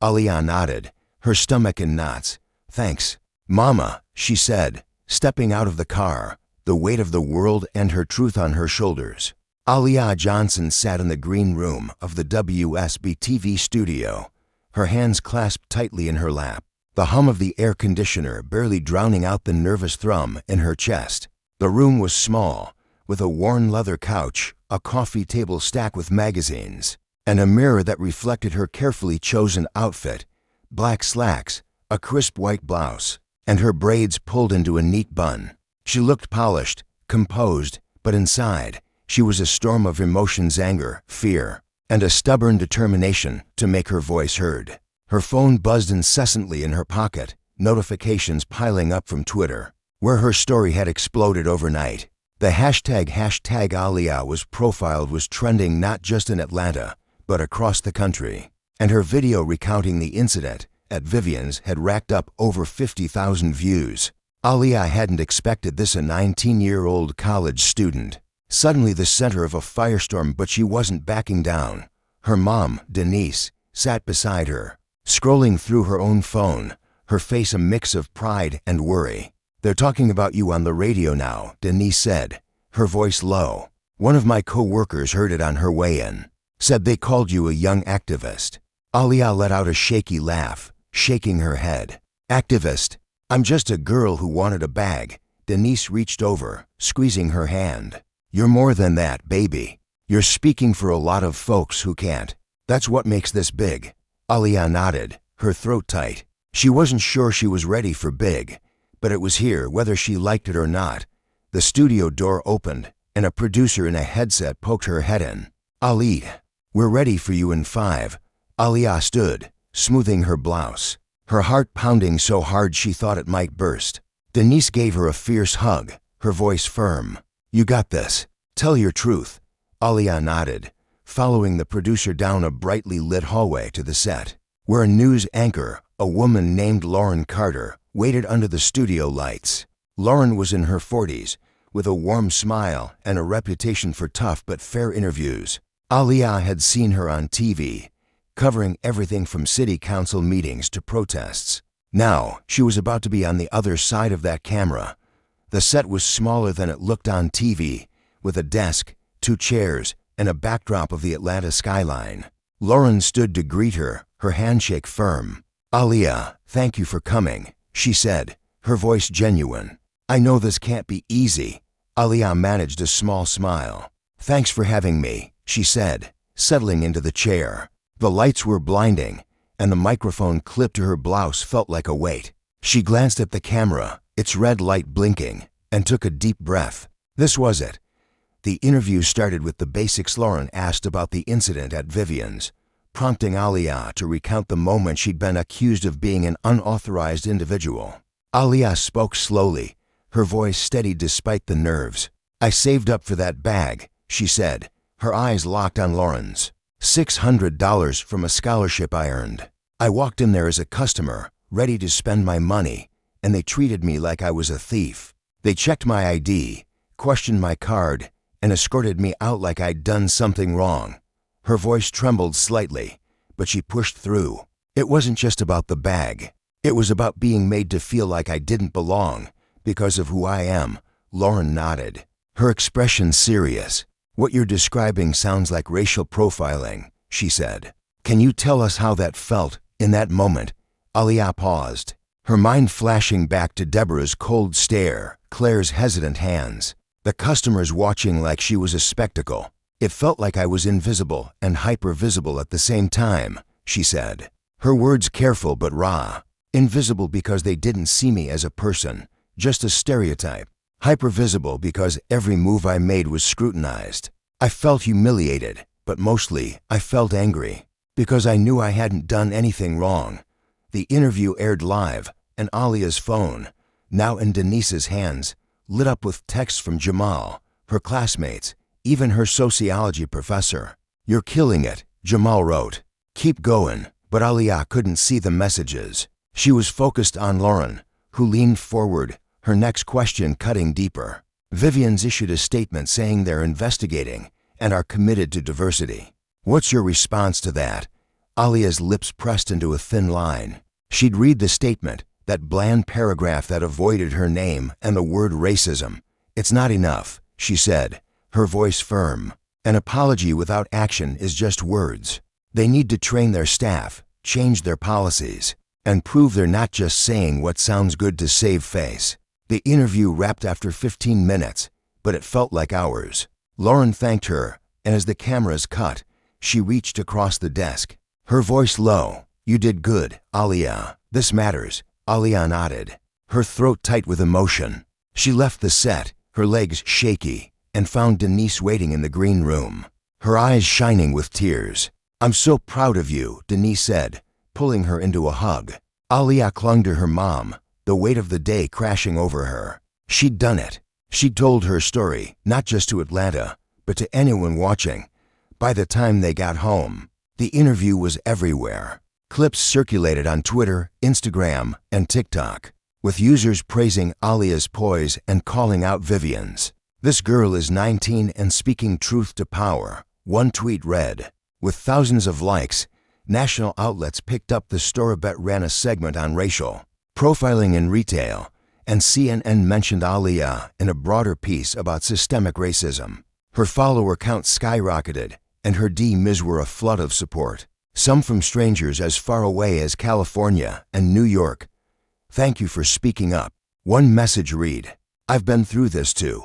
Aaliyah nodded, her stomach in knots. "Thanks, Mama," she said, stepping out of the car, the weight of the world and her truth on her shoulders. Aaliyah Johnson sat in the green room of the WSB-TV studio, her hands clasped tightly in her lap, the hum of the air conditioner barely drowning out the nervous thrum in her chest. The room was small, with a worn leather couch, a coffee table stacked with magazines, and a mirror that reflected her carefully chosen outfit: black slacks, a crisp white blouse, and her braids pulled into a neat bun. She looked polished, composed, but inside, she was a storm of emotions: anger, fear, and a stubborn determination to make her voice heard. Her phone buzzed incessantly in her pocket, notifications piling up from Twitter, where her story had exploded overnight. The hashtag Aaliyah was profiled was trending not just in Atlanta, but across the country, and her video recounting the incident at Vivienne's had racked up over 50,000 views. Aaliyah hadn't expected this: a 19-year-old college student, suddenly the center of a firestorm, but she wasn't backing down. Her mom, Denise, sat beside her, scrolling through her own phone, her face a mix of pride and worry. "They're talking about you on the radio now," Denise said, her voice low. "One of my co-workers heard it on her way in. Said they called you a young activist." Aaliyah let out a shaky laugh, shaking her head. "Activist? I'm just a girl who wanted a bag." Denise reached over, squeezing her hand. "You're more than that, baby. You're speaking for a lot of folks who can't. That's what makes this big." Aaliyah nodded, her throat tight. She wasn't sure she was ready for big, but it was here whether she liked it or not. The studio door opened, and a producer in a headset poked her head in. "Aaliyah, we're ready for you in 5. Aaliyah stood, smoothing her blouse, her heart pounding so hard she thought it might burst. Denise gave her a fierce hug, her voice firm. "You got this. Tell your truth." Aaliyah nodded, following the producer down a brightly lit hallway to the set, where a news anchor, a woman named Lauren Carter, waited under the studio lights. Lauren was in her 40s, with a warm smile and a reputation for tough but fair interviews. Aaliyah had seen her on TV, covering everything from city council meetings to protests. Now, she was about to be on the other side of that camera, The set was smaller than it looked on TV, with a desk, 2 chairs, and a backdrop of the Atlanta skyline. Lauren stood to greet her, her handshake firm. "Aaliyah, thank you for coming," she said, her voice genuine. "I know this can't be easy." Aaliyah managed a small smile. "Thanks for having me," she said, settling into the chair. The lights were blinding, and the microphone clipped to her blouse felt like a weight. She glanced at the camera, its red light blinking, and took a deep breath. This was it. The interview started with the basics. Lauren asked about the incident at Vivienne's, prompting Aaliyah to recount the moment she'd been accused of being an unauthorized individual. Aaliyah spoke slowly, her voice steady despite the nerves. "I saved up for that bag," she said, her eyes locked on Lauren's. $600 from a scholarship I earned. I walked in there as a customer, ready to spend my money, and they treated me like I was a thief. They checked my ID, questioned my card, and escorted me out like I'd done something wrong." Her voice trembled slightly, but she pushed through. "It wasn't just about the bag. It was about being made to feel like I didn't belong because of who I am." Lauren nodded, her expression serious. "What you're describing sounds like racial profiling," she said. "Can you tell us how that felt in that moment?" Aaliyah paused, her mind flashing back to Deborah's cold stare, Claire's hesitant hands, the customers watching like she was a spectacle. "It felt like I was invisible and hyper-visible at the same time," she said, her words careful but raw. "Invisible because they didn't see me as a person, just a stereotype. Hyper-visible because every move I made was scrutinized. I felt humiliated, but mostly I felt angry, because I knew I hadn't done anything wrong." The interview aired live, and Aaliyah's phone, now in Denise's hands, lit up with texts from Jamal, her classmates, even her sociology professor. "You're killing it," Jamal wrote. "Keep going," but Aaliyah couldn't see the messages. She was focused on Lauren, who leaned forward, her next question cutting deeper. "Vivienne's issued a statement saying they're investigating and are committed to diversity. What's your response to that?" Aaliyah's lips pressed into a thin line. She'd read the statement, that bland paragraph that avoided her name and the word racism. "It's not enough," she said, her voice firm. "An apology without action is just words. They need to train their staff, change their policies, and prove they're not just saying what sounds good to save face." The interview wrapped after 15 minutes, but it felt like hours. Lauren thanked her, and as the cameras cut, she reached across the desk, her voice low. "You did good, Aaliyah. This matters." Aaliyah nodded, her throat tight with emotion. She left the set, her legs shaky, and found Denise waiting in the green room, her eyes shining with tears. "I'm so proud of you," Denise said, pulling her into a hug. Aaliyah clung to her mom, the weight of the day crashing over her. She'd done it. She'd told her story, not just to Atlanta, but to anyone watching. By the time they got home, the interview was everywhere. Clips circulated on Twitter, Instagram, and TikTok, with users praising Aaliyah's poise and calling out Vivienne's. "This girl is 19 and speaking truth to power," one tweet read. With thousands of likes, national outlets picked up the story. Bet ran a segment on racial profiling in retail, and CNN mentioned Aaliyah in a broader piece about systemic racism. Her follower count skyrocketed, and her DMs were a flood of support, some from strangers as far away as California and New York. "Thank you for speaking up." One message read, "I've been through this too,"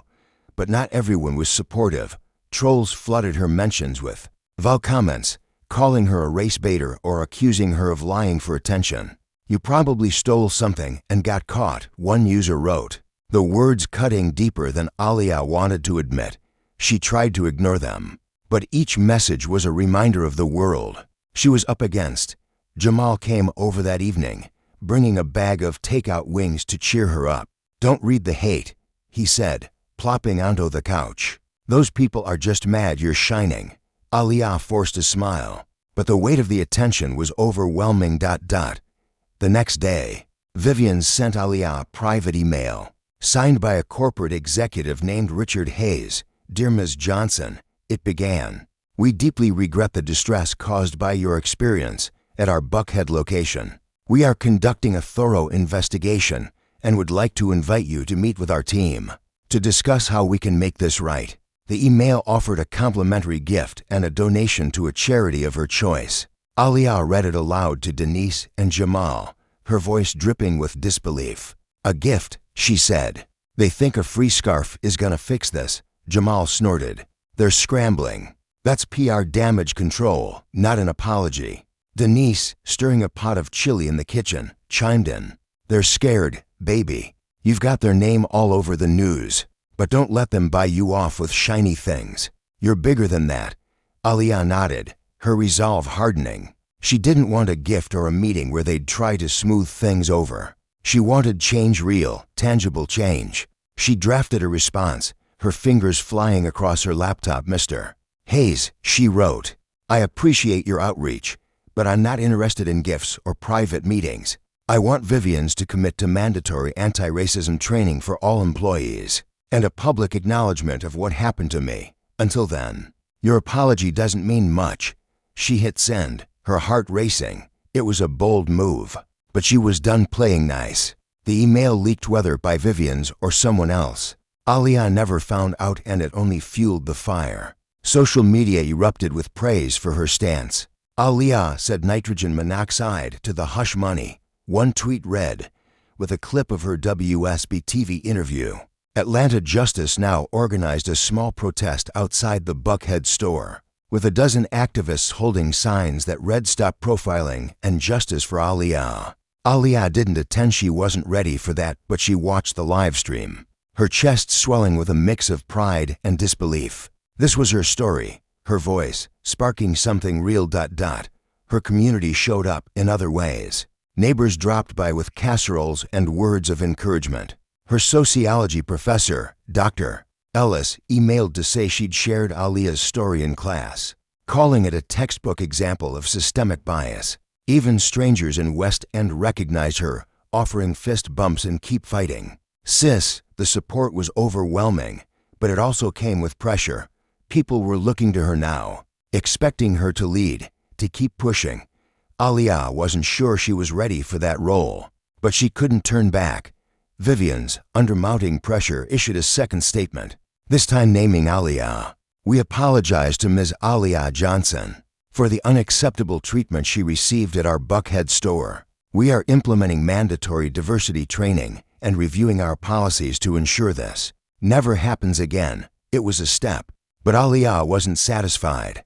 but not everyone was supportive. Trolls flooded her mentions with vile comments, calling her a race baiter or accusing her of lying for attention. "You probably stole something and got caught," one user wrote, the words cutting deeper than Aaliyah wanted to admit. She tried to ignore them, but each message was a reminder of the world she was up against. Jamal came over that evening, bringing a bag of takeout wings to cheer her up. "Don't read the hate," he said, plopping onto the couch. "Those people are just mad you're shining." Aaliyah forced a smile, but the weight of the attention was overwhelming. The next day, Vivienne sent Aaliyah a private email, signed by a corporate executive named Richard Hayes. "Dear Ms. Johnson," it began, "we deeply regret the distress caused by your experience at our Buckhead location. We are conducting a thorough investigation and would like to invite you to meet with our team to discuss how we can make this right. The email offered a complimentary gift and a donation to a charity of her choice. Aaliyah read it aloud to Denise and Jamal, her voice dripping with disbelief. "A gift," she said. "They think a free scarf is gonna fix this," Jamal snorted. "They're scrambling. That's PR damage control, not an apology." Denise, stirring a pot of chili in the kitchen, chimed in. "They're scared, baby. You've got their name all over the news. But don't let them buy you off with shiny things. You're bigger than that." Aaliyah nodded, her resolve hardening. She didn't want a gift or a meeting where they'd try to smooth things over. She wanted change, real, tangible change. She drafted a response, her fingers flying across her laptop. "Mr. Hayes," she wrote, "I appreciate your outreach, but I'm not interested in gifts or private meetings. I want Vivienne's to commit to mandatory anti-racism training for all employees and a public acknowledgement of what happened to me. Until then, your apology doesn't mean much." She hit send, her heart racing. It was a bold move, but she was done playing nice. The email leaked, whether by Vivienne's or someone else. Aaliyah never found out, and it only fueled the fire. Social media erupted with praise for her stance. "Aaliyah said nitrogen monoxide to the hush money," one tweet read, with a clip of her WSB-TV interview. Atlanta Justice Now organized a small protest outside the Buckhead store, with a dozen activists holding signs that read "Stop Profiling" and "Justice for Aaliyah." Aaliyah didn't attend. She wasn't ready for that, but she watched the live stream, her chest swelling with a mix of pride and disbelief. This was her story, her voice, sparking something real. Her community showed up in other ways. Neighbors dropped by with casseroles and words of encouragement. Her sociology professor, Dr. Ellis, emailed to say she'd shared Aaliyah's story in class, calling it a textbook example of systemic bias. Even strangers in West End recognized her, offering fist bumps and "keep fighting." "Sis," the support was overwhelming, but it also came with pressure. People were looking to her now, expecting her to lead, to keep pushing. Aaliyah wasn't sure she was ready for that role, but she couldn't turn back. Vivienne's, under mounting pressure, issued a second statement, this time naming Aaliyah. "We apologize to Ms. Aaliyah Johnson for the unacceptable treatment she received at our Buckhead store. We are implementing mandatory diversity training and reviewing our policies to ensure this never happens again." It was a step, but Aaliyah wasn't satisfied.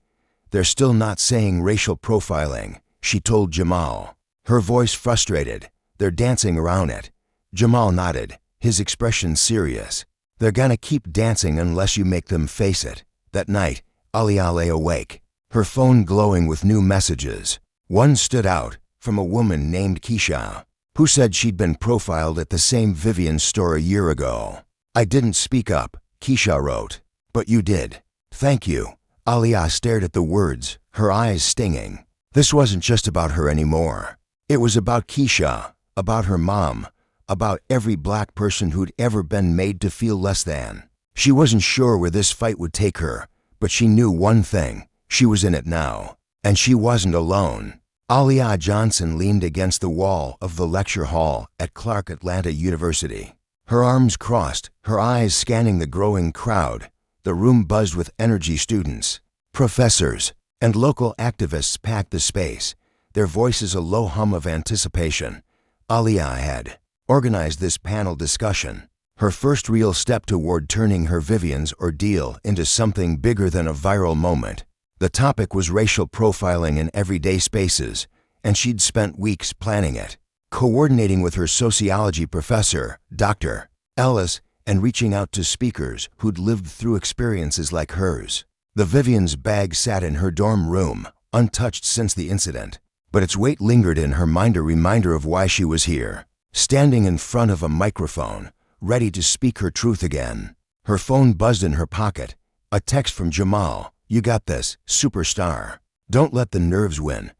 "They're still not saying racial profiling," she told Jamal, her voice frustrated. "They're dancing around it." Jamal nodded, his expression serious. "They're gonna keep dancing unless you make them face it." That night, Aaliyah lay awake, her phone glowing with new messages. One stood out, from a woman named Keisha, who said she'd been profiled at the same Vivienne store a year ago. "I didn't speak up," Keisha wrote. "But you did. Thank you." Aaliyah stared at the words, her eyes stinging. This wasn't just about her anymore. It was about Keisha, about her mom, about every black person who'd ever been made to feel less than. She wasn't sure where this fight would take her, but she knew one thing: she was in it now, and she wasn't alone. Aaliyah Johnson leaned against the wall of the lecture hall at Clark Atlanta University, her arms crossed, her eyes scanning the growing crowd. The room buzzed with energy. Students, professors, and local activists packed the space, their voices a low hum of anticipation. Aaliyah had organized this panel discussion, her first real step toward turning her Vivienne's ordeal into something bigger than a viral moment. The topic was racial profiling in everyday spaces, and she'd spent weeks planning it, coordinating with her sociology professor, Dr. Ellis, and reaching out to speakers who'd lived through experiences like hers. The Vivienne's bag sat in her dorm room, untouched since the incident, but its weight lingered in her mind, a reminder of why she was here, standing in front of a microphone, ready to speak her truth again. Her phone buzzed in her pocket, a text from Jamal. "You got this, superstar. Don't let the nerves win."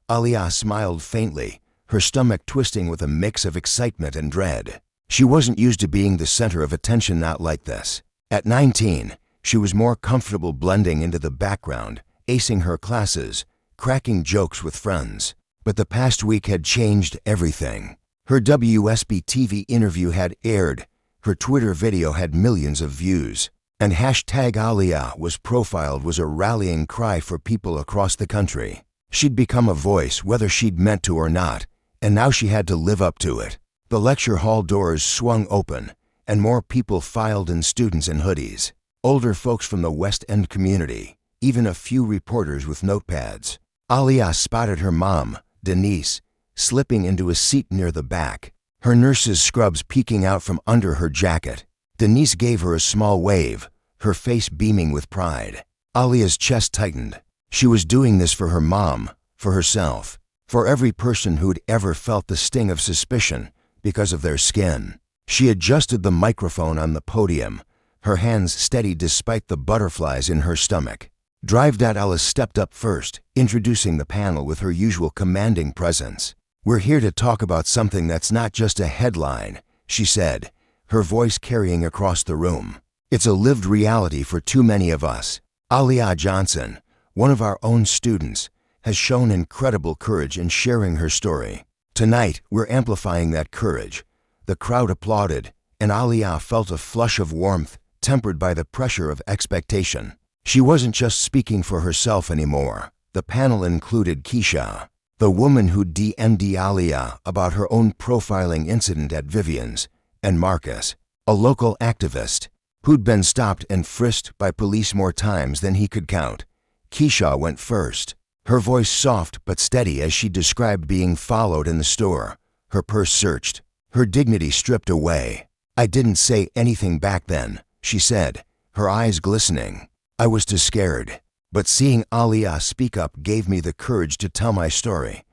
Aaliyah smiled faintly, her stomach twisting with a mix of excitement and dread. She wasn't used to being the center of attention, not like this. At 19, she was more comfortable blending into the background, acing her classes, cracking jokes with friends. But the past week had changed everything. Her WSB-TV interview had aired, her Twitter video had millions of views, and hashtag Aaliyah was profiled was a rallying cry for people across the country. She'd become a voice whether she'd meant to or not, and now she had to live up to it. The lecture hall doors swung open, and more people filed in, students in hoodies, older folks from the West End community, even a few reporters with notepads. Aaliyah spotted her mom, Denise, slipping into a seat near the back, her nurse's scrubs peeking out from under her jacket. Denise gave her a small wave, her face beaming with pride. Aaliyah's chest tightened. She was doing this for her mom, for herself, for every person who'd ever felt the sting of suspicion because of their skin. She adjusted the microphone on the podium, her hands steady despite the butterflies in her stomach. Alice stepped up first, introducing the panel with her usual commanding presence. "We're here to talk about something that's not just a headline," she said, her voice carrying across the room. "It's a lived reality for too many of us." Aaliyah Johnson, one of our own students, has shown incredible courage in sharing her story. Tonight, we're amplifying that courage. The crowd applauded, and Aaliyah felt a flush of warmth tempered by the pressure of expectation. She wasn't just speaking for herself anymore. The panel included Keisha, the woman who DM'd Aaliyah about her own profiling incident at Vivienne's, and Marcus, a local activist, who'd been stopped and frisked by police more times than he could count. Keisha went first, her voice soft but steady as she described being followed in the store, her purse searched, her dignity stripped away. "I didn't say anything back then," she said, her eyes glistening. "I was too scared. But seeing Aaliyah speak up gave me the courage to tell my story."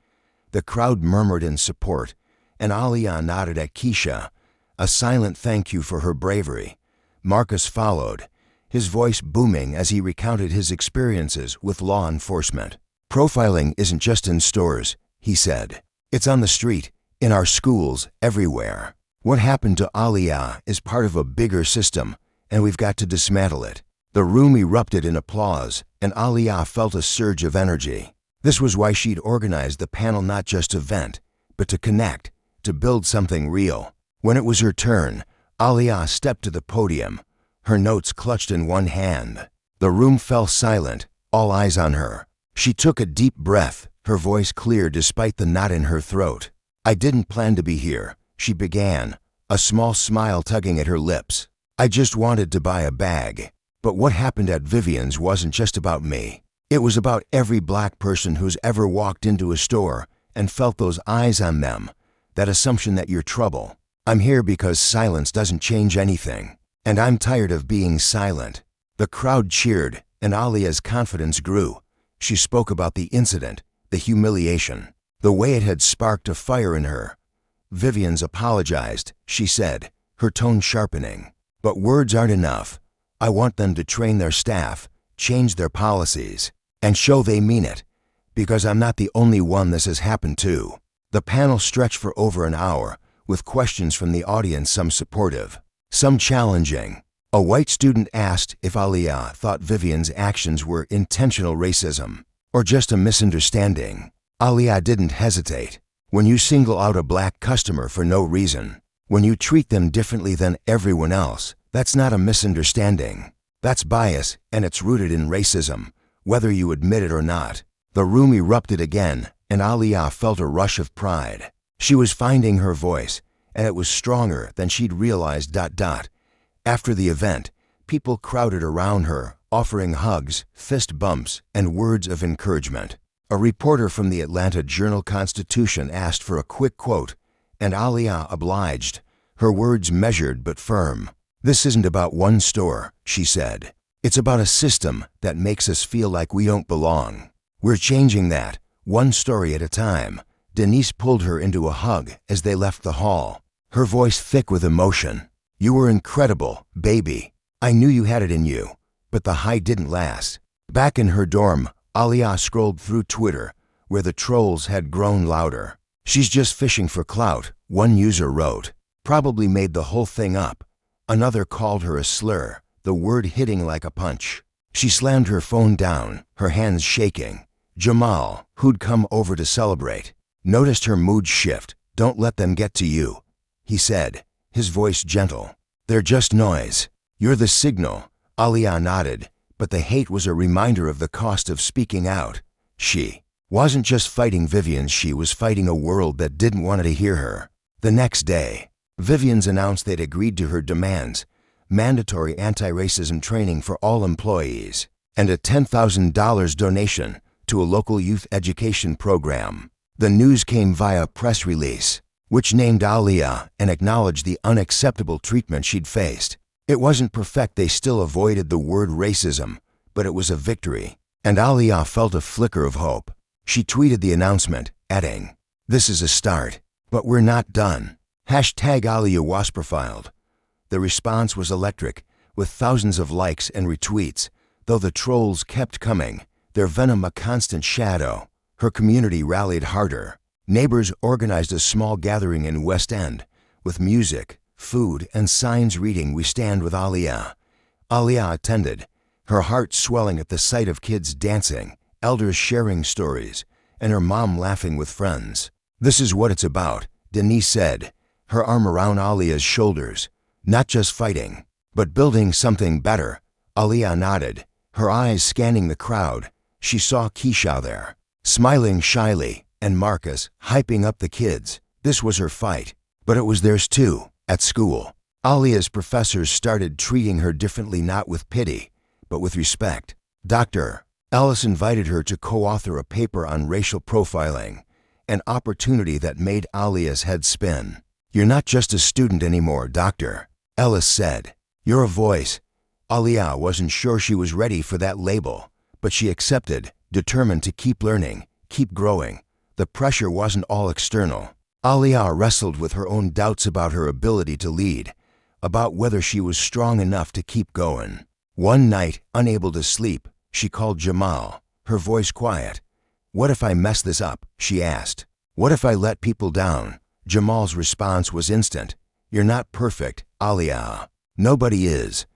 The crowd murmured in support, and Aaliyah nodded at Keisha, a silent thank you for her bravery. Marcus followed, his voice booming as he recounted his experiences with law enforcement. "Profiling isn't just in stores," he said. "It's on the street, in our schools, everywhere. What happened to Aaliyah is part of a bigger system, and we've got to dismantle it." The room erupted in applause, and Aaliyah felt a surge of energy. This was why she'd organized the panel not just to vent, but to connect, to build something real. When it was her turn, Aaliyah stepped to the podium, her notes clutched in one hand. The room fell silent, all eyes on her. She took a deep breath, her voice clear despite the knot in her throat. "I didn't plan to be here," she began, a small smile tugging at her lips. "I just wanted to buy a bag. But what happened at Vivienne's wasn't just about me. It was about every black person who's ever walked into a store and felt those eyes on them, that assumption that you're trouble. I'm here because silence doesn't change anything, and I'm tired of being silent." The crowd cheered, and Aaliyah's confidence grew. She spoke about the incident, the humiliation, the way it had sparked a fire in her. "Vivienne's apologized," she said, her tone sharpening. "But words aren't enough. I want them to train their staff, change their policies, and show they mean it, because I'm not the only one this has happened to." The panel stretched for over an hour, with questions from the audience, some supportive, some challenging. A white student asked if Aaliyah thought Vivienne's actions were intentional racism, or just a misunderstanding. Aaliyah didn't hesitate. "When you single out a black customer for no reason, when you treat them differently than everyone else, that's not a misunderstanding. That's bias, and it's rooted in racism, whether you admit it or not." The room erupted again, and Aaliyah felt a rush of pride. She was finding her voice, and it was stronger than she'd realized. After the event, people crowded around her, offering hugs, fist bumps, and words of encouragement. A reporter from the Atlanta Journal-Constitution asked for a quick quote, and Aaliyah obliged, her words measured but firm. "This isn't about one store," she said. "It's about a system that makes us feel like we don't belong. We're changing that, one story at a time." Denise pulled her into a hug as they left the hall, her voice thick with emotion. "You were incredible, baby. I knew you had it in you, but the high didn't last." Back in her dorm, Aaliyah scrolled through Twitter, where the trolls had grown louder. "She's just fishing for clout," one user wrote. "Probably made the whole thing up." Another called her a slur, the word hitting like a punch. She slammed her phone down, her hands shaking. Jamal, who'd come over to celebrate, noticed her mood shift, Don't let them get to you, he said, his voice gentle. They're just noise. You're the signal. Aaliyah nodded, but the hate was a reminder of the cost of speaking out. She wasn't just fighting Vivienne, she was fighting a world that didn't want to hear her. The next day, Vivienne announced they'd agreed to her demands: mandatory anti-racism training for all employees, and a $10,000 donation to a local youth education program. The news came via press release, which named Aaliyah and acknowledged the unacceptable treatment she'd faced. It wasn't perfect, they still avoided the word racism, but it was a victory, and Aaliyah felt a flicker of hope. She tweeted the announcement, adding, "This is a start, but we're not done." #Aaliyah was profiled. The response was electric, with thousands of likes and retweets, though the trolls kept coming, their venom a constant shadow. Her community rallied harder. Neighbors organized a small gathering in West End, with music, food, and signs reading, "We stand with Aaliyah." Aaliyah attended, her heart swelling at the sight of kids dancing, elders sharing stories, and her mom laughing with friends. "This is what it's about," Denise said, her arm around Aaliyah's shoulders. "Not just fighting, but building something better." Aaliyah nodded, her eyes scanning the crowd. She saw Keisha there, smiling shyly, and Marcus hyping up the kids. This was her fight, but it was theirs too. At school, Aaliyah's professors started treating her differently, not with pity, but with respect. Dr. Ellis invited her to co-author a paper on racial profiling, an opportunity that made Aaliyah's head spin. "You're not just a student anymore, Dr. Ellis said. You're a voice." Aaliyah wasn't sure she was ready for that label, but she accepted, determined to keep learning, keep growing. The pressure wasn't all external. Aaliyah wrestled with her own doubts about her ability to lead, about whether she was strong enough to keep going. One night, unable to sleep, she called Jamal, her voice quiet. "What if I mess this up?" she asked. "What if I let people down?" Jamal's response was instant. "You're not perfect, Aaliyah. Nobody is.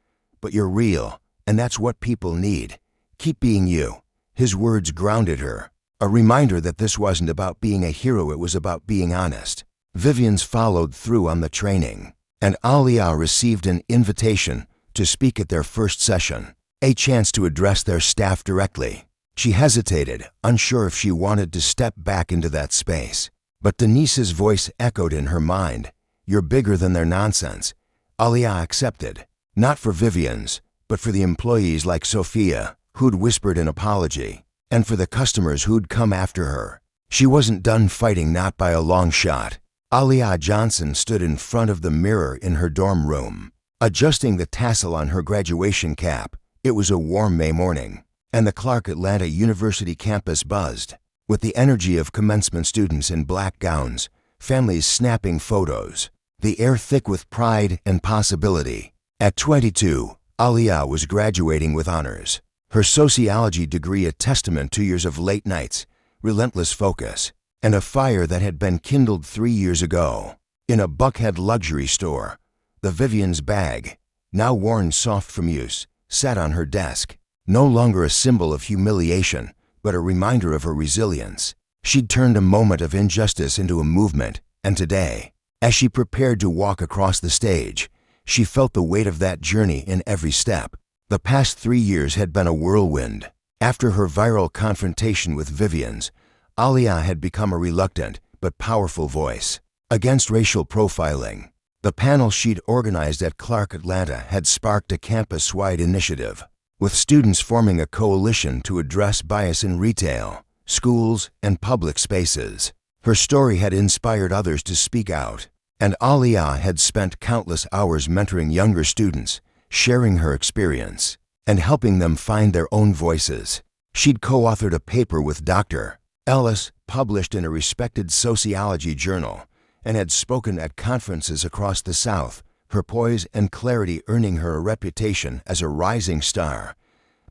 But you're real, and that's what people need. Keep being you." His words grounded her, a reminder that this wasn't about being a hero, it was about being honest. Vivienne followed through on the training, and Aaliyah received an invitation to speak at their first session, a chance to address their staff directly. She hesitated, unsure if she wanted to step back into that space. But Denise's voice echoed in her mind. "You're bigger than their nonsense." Aaliyah accepted, not for Vivienne's, but for the employees like Sophia, who'd whispered an apology, and for the customers who'd come after her. She wasn't done fighting, not by a long shot. Aaliyah Johnson stood in front of the mirror in her dorm room, adjusting the tassel on her graduation cap. It was a warm May morning, and the Clark Atlanta University campus buzzed with the energy of commencement students in black gowns, families snapping photos, the air thick with pride and possibility. At 22, Aaliyah was graduating with honors, her sociology degree a testament to years of late nights, relentless focus, and a fire that had been kindled 3 years ago. In a Buckhead luxury store, the Vivienne's bag, now worn soft from use, sat on her desk, no longer a symbol of humiliation, but a reminder of her resilience. She'd turned a moment of injustice into a movement, and today, as she prepared to walk across the stage, she felt the weight of that journey in every step. The past 3 years had been a whirlwind. After her viral confrontation with Vivienne, Aaliyah had become a reluctant but powerful voice against racial profiling. The panel she'd organized at Clark Atlanta had sparked a campus-wide initiative, with students forming a coalition to address bias in retail, schools, and public spaces. Her story had inspired others to speak out, and Aaliyah had spent countless hours mentoring younger students, sharing her experience, and helping them find their own voices. She'd co-authored a paper with Dr. Ellis, published in a respected sociology journal, and had spoken at conferences across the South, her poise and clarity earning her a reputation as a rising star.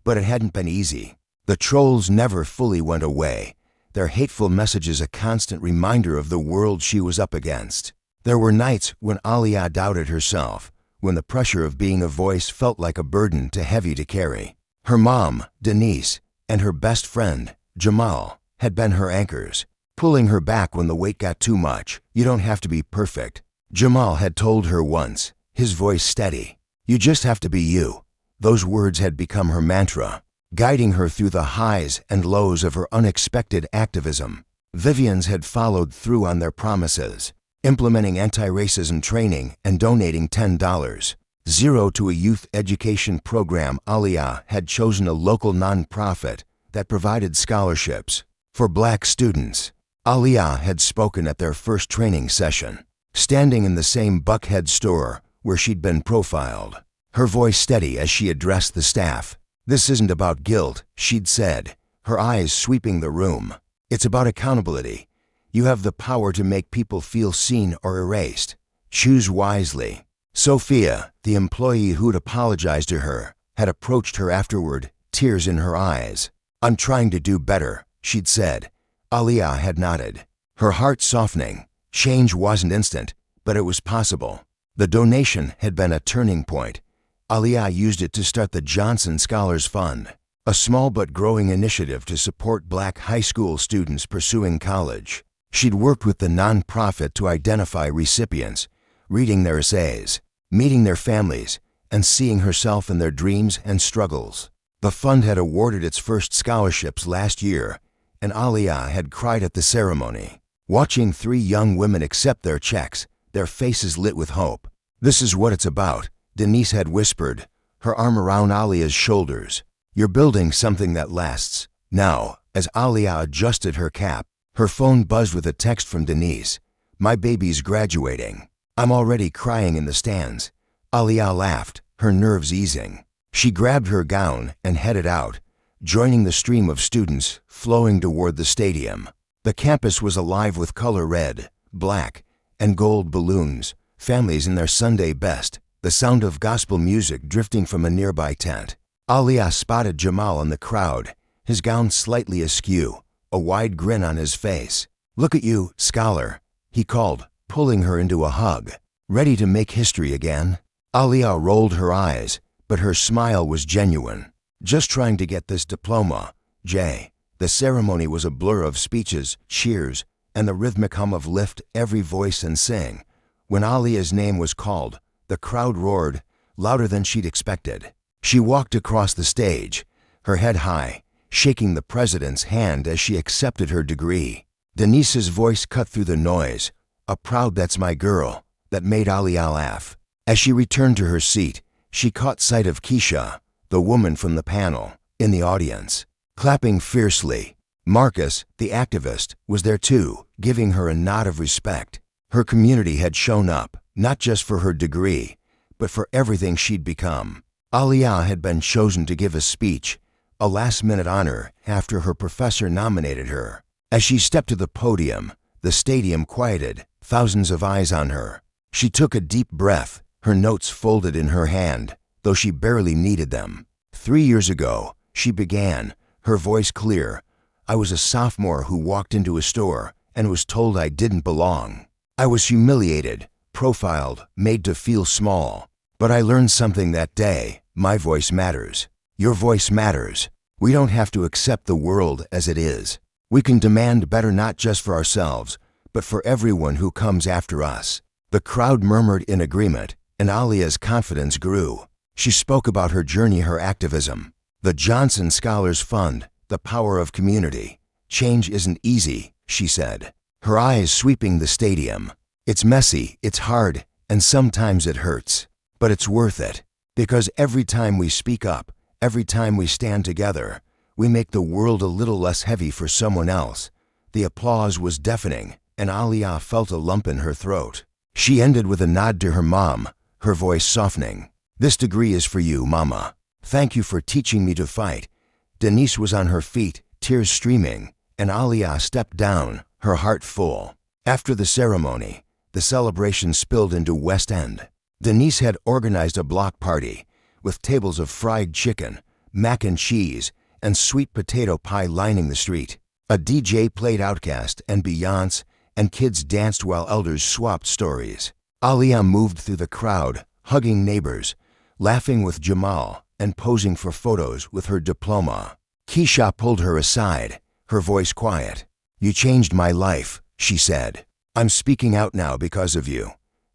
But it hadn't been easy. The trolls never fully went away, their hateful messages a constant reminder of the world she was up against. There were nights when Aaliyah doubted herself, when the pressure of being a voice felt like a burden too heavy to carry. Her mom, Denise, and her best friend, Jamal, had been her anchors. pulling her back when the weight got too much. "You don't have to be perfect," Jamal had told her once, his voice steady. "You just have to be you." Those words had become her mantra, guiding her through the highs and lows of her unexpected activism. Vivienne's had followed through on their promises, implementing anti-racism training and donating $10.00 to a youth education program. Aaliyah had chosen a local nonprofit that provided scholarships for Black students. Aaliyah had spoken at their first training session, standing in the same Buckhead store where she'd been profiled, her voice steady as she addressed the staff. "This isn't about guilt," she'd said, her eyes sweeping the room. "It's about accountability. You have the power to make people feel seen or erased. Choose wisely." Sophia, the employee who'd apologized to her, had approached her afterward, tears in her eyes. "I'm trying to do better," she'd said. Aaliyah had nodded, her heart softening. Change wasn't instant, but it was possible. The donation had been a turning point. Aaliyah used it to start the Johnson Scholars Fund, a small but growing initiative to support Black high school students pursuing college. She'd worked with the nonprofit to identify recipients, reading their essays, meeting their families, and seeing herself in their dreams and struggles. The fund had awarded its first scholarships last year, and Aaliyah had cried at the ceremony, watching 3 young women accept their checks, their faces lit with hope. "This is what it's about," Denise had whispered, her arm around Aaliyah's shoulders. "You're building something that lasts." Now, as Aaliyah adjusted her cap, her phone buzzed with a text from Denise. "My baby's graduating. I'm already crying in the stands." Aaliyah laughed, her nerves easing. She grabbed her gown and headed out, joining the stream of students flowing toward the stadium. The campus was alive with color red, black, and gold balloons, families in their Sunday best, the sound of gospel music drifting from a nearby tent. Aaliyah spotted Jamal in the crowd, his gown slightly askew, a wide grin on his face. "Look at you, scholar," he called, pulling her into a hug. "Ready to make history again?" Aaliyah rolled her eyes, but her smile was genuine. "Just trying to get this diploma, Jay." The ceremony was a blur of speeches, cheers, and the rhythmic hum of "lift every voice and sing." When Aaliyah's name was called, the crowd roared, louder than she'd expected. She walked across the stage, her head high, shaking the president's hand as she accepted her degree. Denise's voice cut through the noise, a proud "that's my girl," that made Aaliyah laugh. As she returned to her seat, she caught sight of Keisha, the woman from the panel, in the audience, clapping fiercely. Marcus, the activist, was there too, giving her a nod of respect. Her community had shown up, not just for her degree, but for everything she'd become. Aaliyah had been chosen to give a speech, a last-minute honor after her professor nominated her. As she stepped to the podium, the stadium quieted, thousands of eyes on her. She took a deep breath, her notes folded in her hand, though she barely needed them. 3 years ago, she began, her voice clear. "I was a sophomore who walked into a store and was told I didn't belong. I was humiliated, profiled, made to feel small. But I learned something that day. My voice matters. Your voice matters. We don't have to accept the world as it is. We can demand better not just for ourselves, but for everyone who comes after us." The crowd murmured in agreement, and Aaliyah's confidence grew. She spoke about her journey, her activism, the Johnson Scholars Fund, the power of community. "Change isn't easy," she said, her eyes sweeping the stadium. "It's messy, it's hard, and sometimes it hurts. But it's worth it. Because every time we speak up, every time we stand together, we make the world a little less heavy for someone else." The applause was deafening, and Aaliyah felt a lump in her throat. She ended with a nod to her mom, her voice softening. "This degree is for you, Mama. Thank you for teaching me to fight." Denise was on her feet, tears streaming, and Aaliyah stepped down, her heart full. After the ceremony, the celebration spilled into West End. Denise had organized a block party, with tables of fried chicken, mac and cheese, and sweet potato pie lining the street. A DJ played Outkast and Beyonce, and kids danced while elders swapped stories. Aaliyah moved through the crowd, hugging neighbors, laughing with Jamal, and posing for photos with her diploma. Keisha pulled her aside, her voice quiet. You changed my life, she said. I'm speaking out now because of you.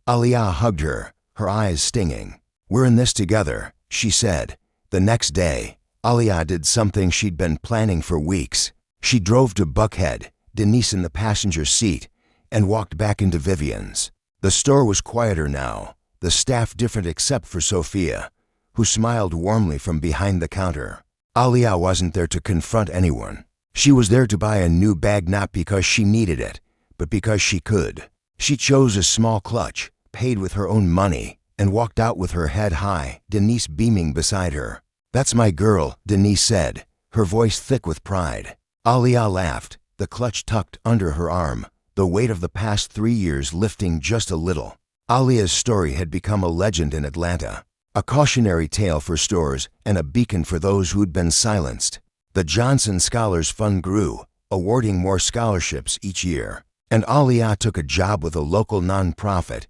Aaliyah hugged her, her eyes stinging. We're in this together, she said. The next day, Aaliyah did something she'd been planning for weeks. She drove to Buckhead, Denise in the passenger seat, and walked back into Vivienne's. The store was quieter now, the staff different except for Sophia, who smiled warmly from behind the counter. Aaliyah wasn't there to confront anyone. She was there to buy a new bag not because she needed it, but because she could. She chose a small clutch, paid with her own money, and walked out with her head high, Denise beaming beside her. That's my girl, Denise said, her voice thick with pride. Aaliyah laughed, the clutch tucked under her arm, the weight of the past 3 years lifting just a little. Aaliyah's story had become a legend in Atlanta, a cautionary tale for stores and a beacon for those who'd been silenced. The Johnson Scholars Fund grew, awarding more scholarships each year, and Aaliyah took a job with a local nonprofit,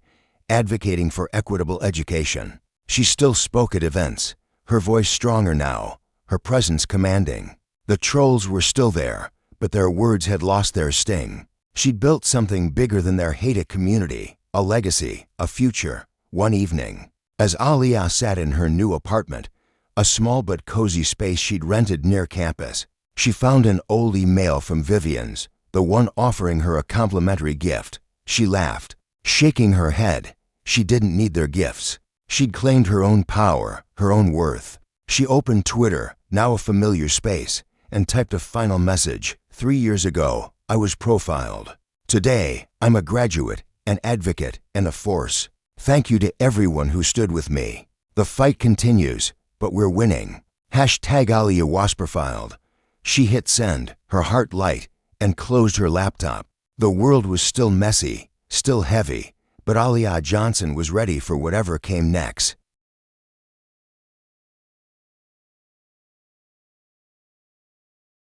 advocating for equitable education. She still spoke at events, her voice stronger now, her presence commanding. The trolls were still there, but their words had lost their sting. She'd built something bigger than their hated community, a legacy, a future. One evening, as Aaliyah sat in her new apartment, a small but cozy space she'd rented near campus, she found an old email from Vivienne's, the one offering her a complimentary gift. She laughed, shaking her head. She didn't need their gifts. She'd claimed her own power, her own worth. She opened Twitter, now a familiar space, and typed a final message. 3 years ago, I was profiled. Today, I'm a graduate, an advocate, and a force. Thank you to everyone who stood with me. The fight continues, but we're winning. #Aaliyah was profiled. She hit send, her heart light, and closed her laptop. The world was still messy, still heavy, but Aaliyah Johnson was ready for whatever came next.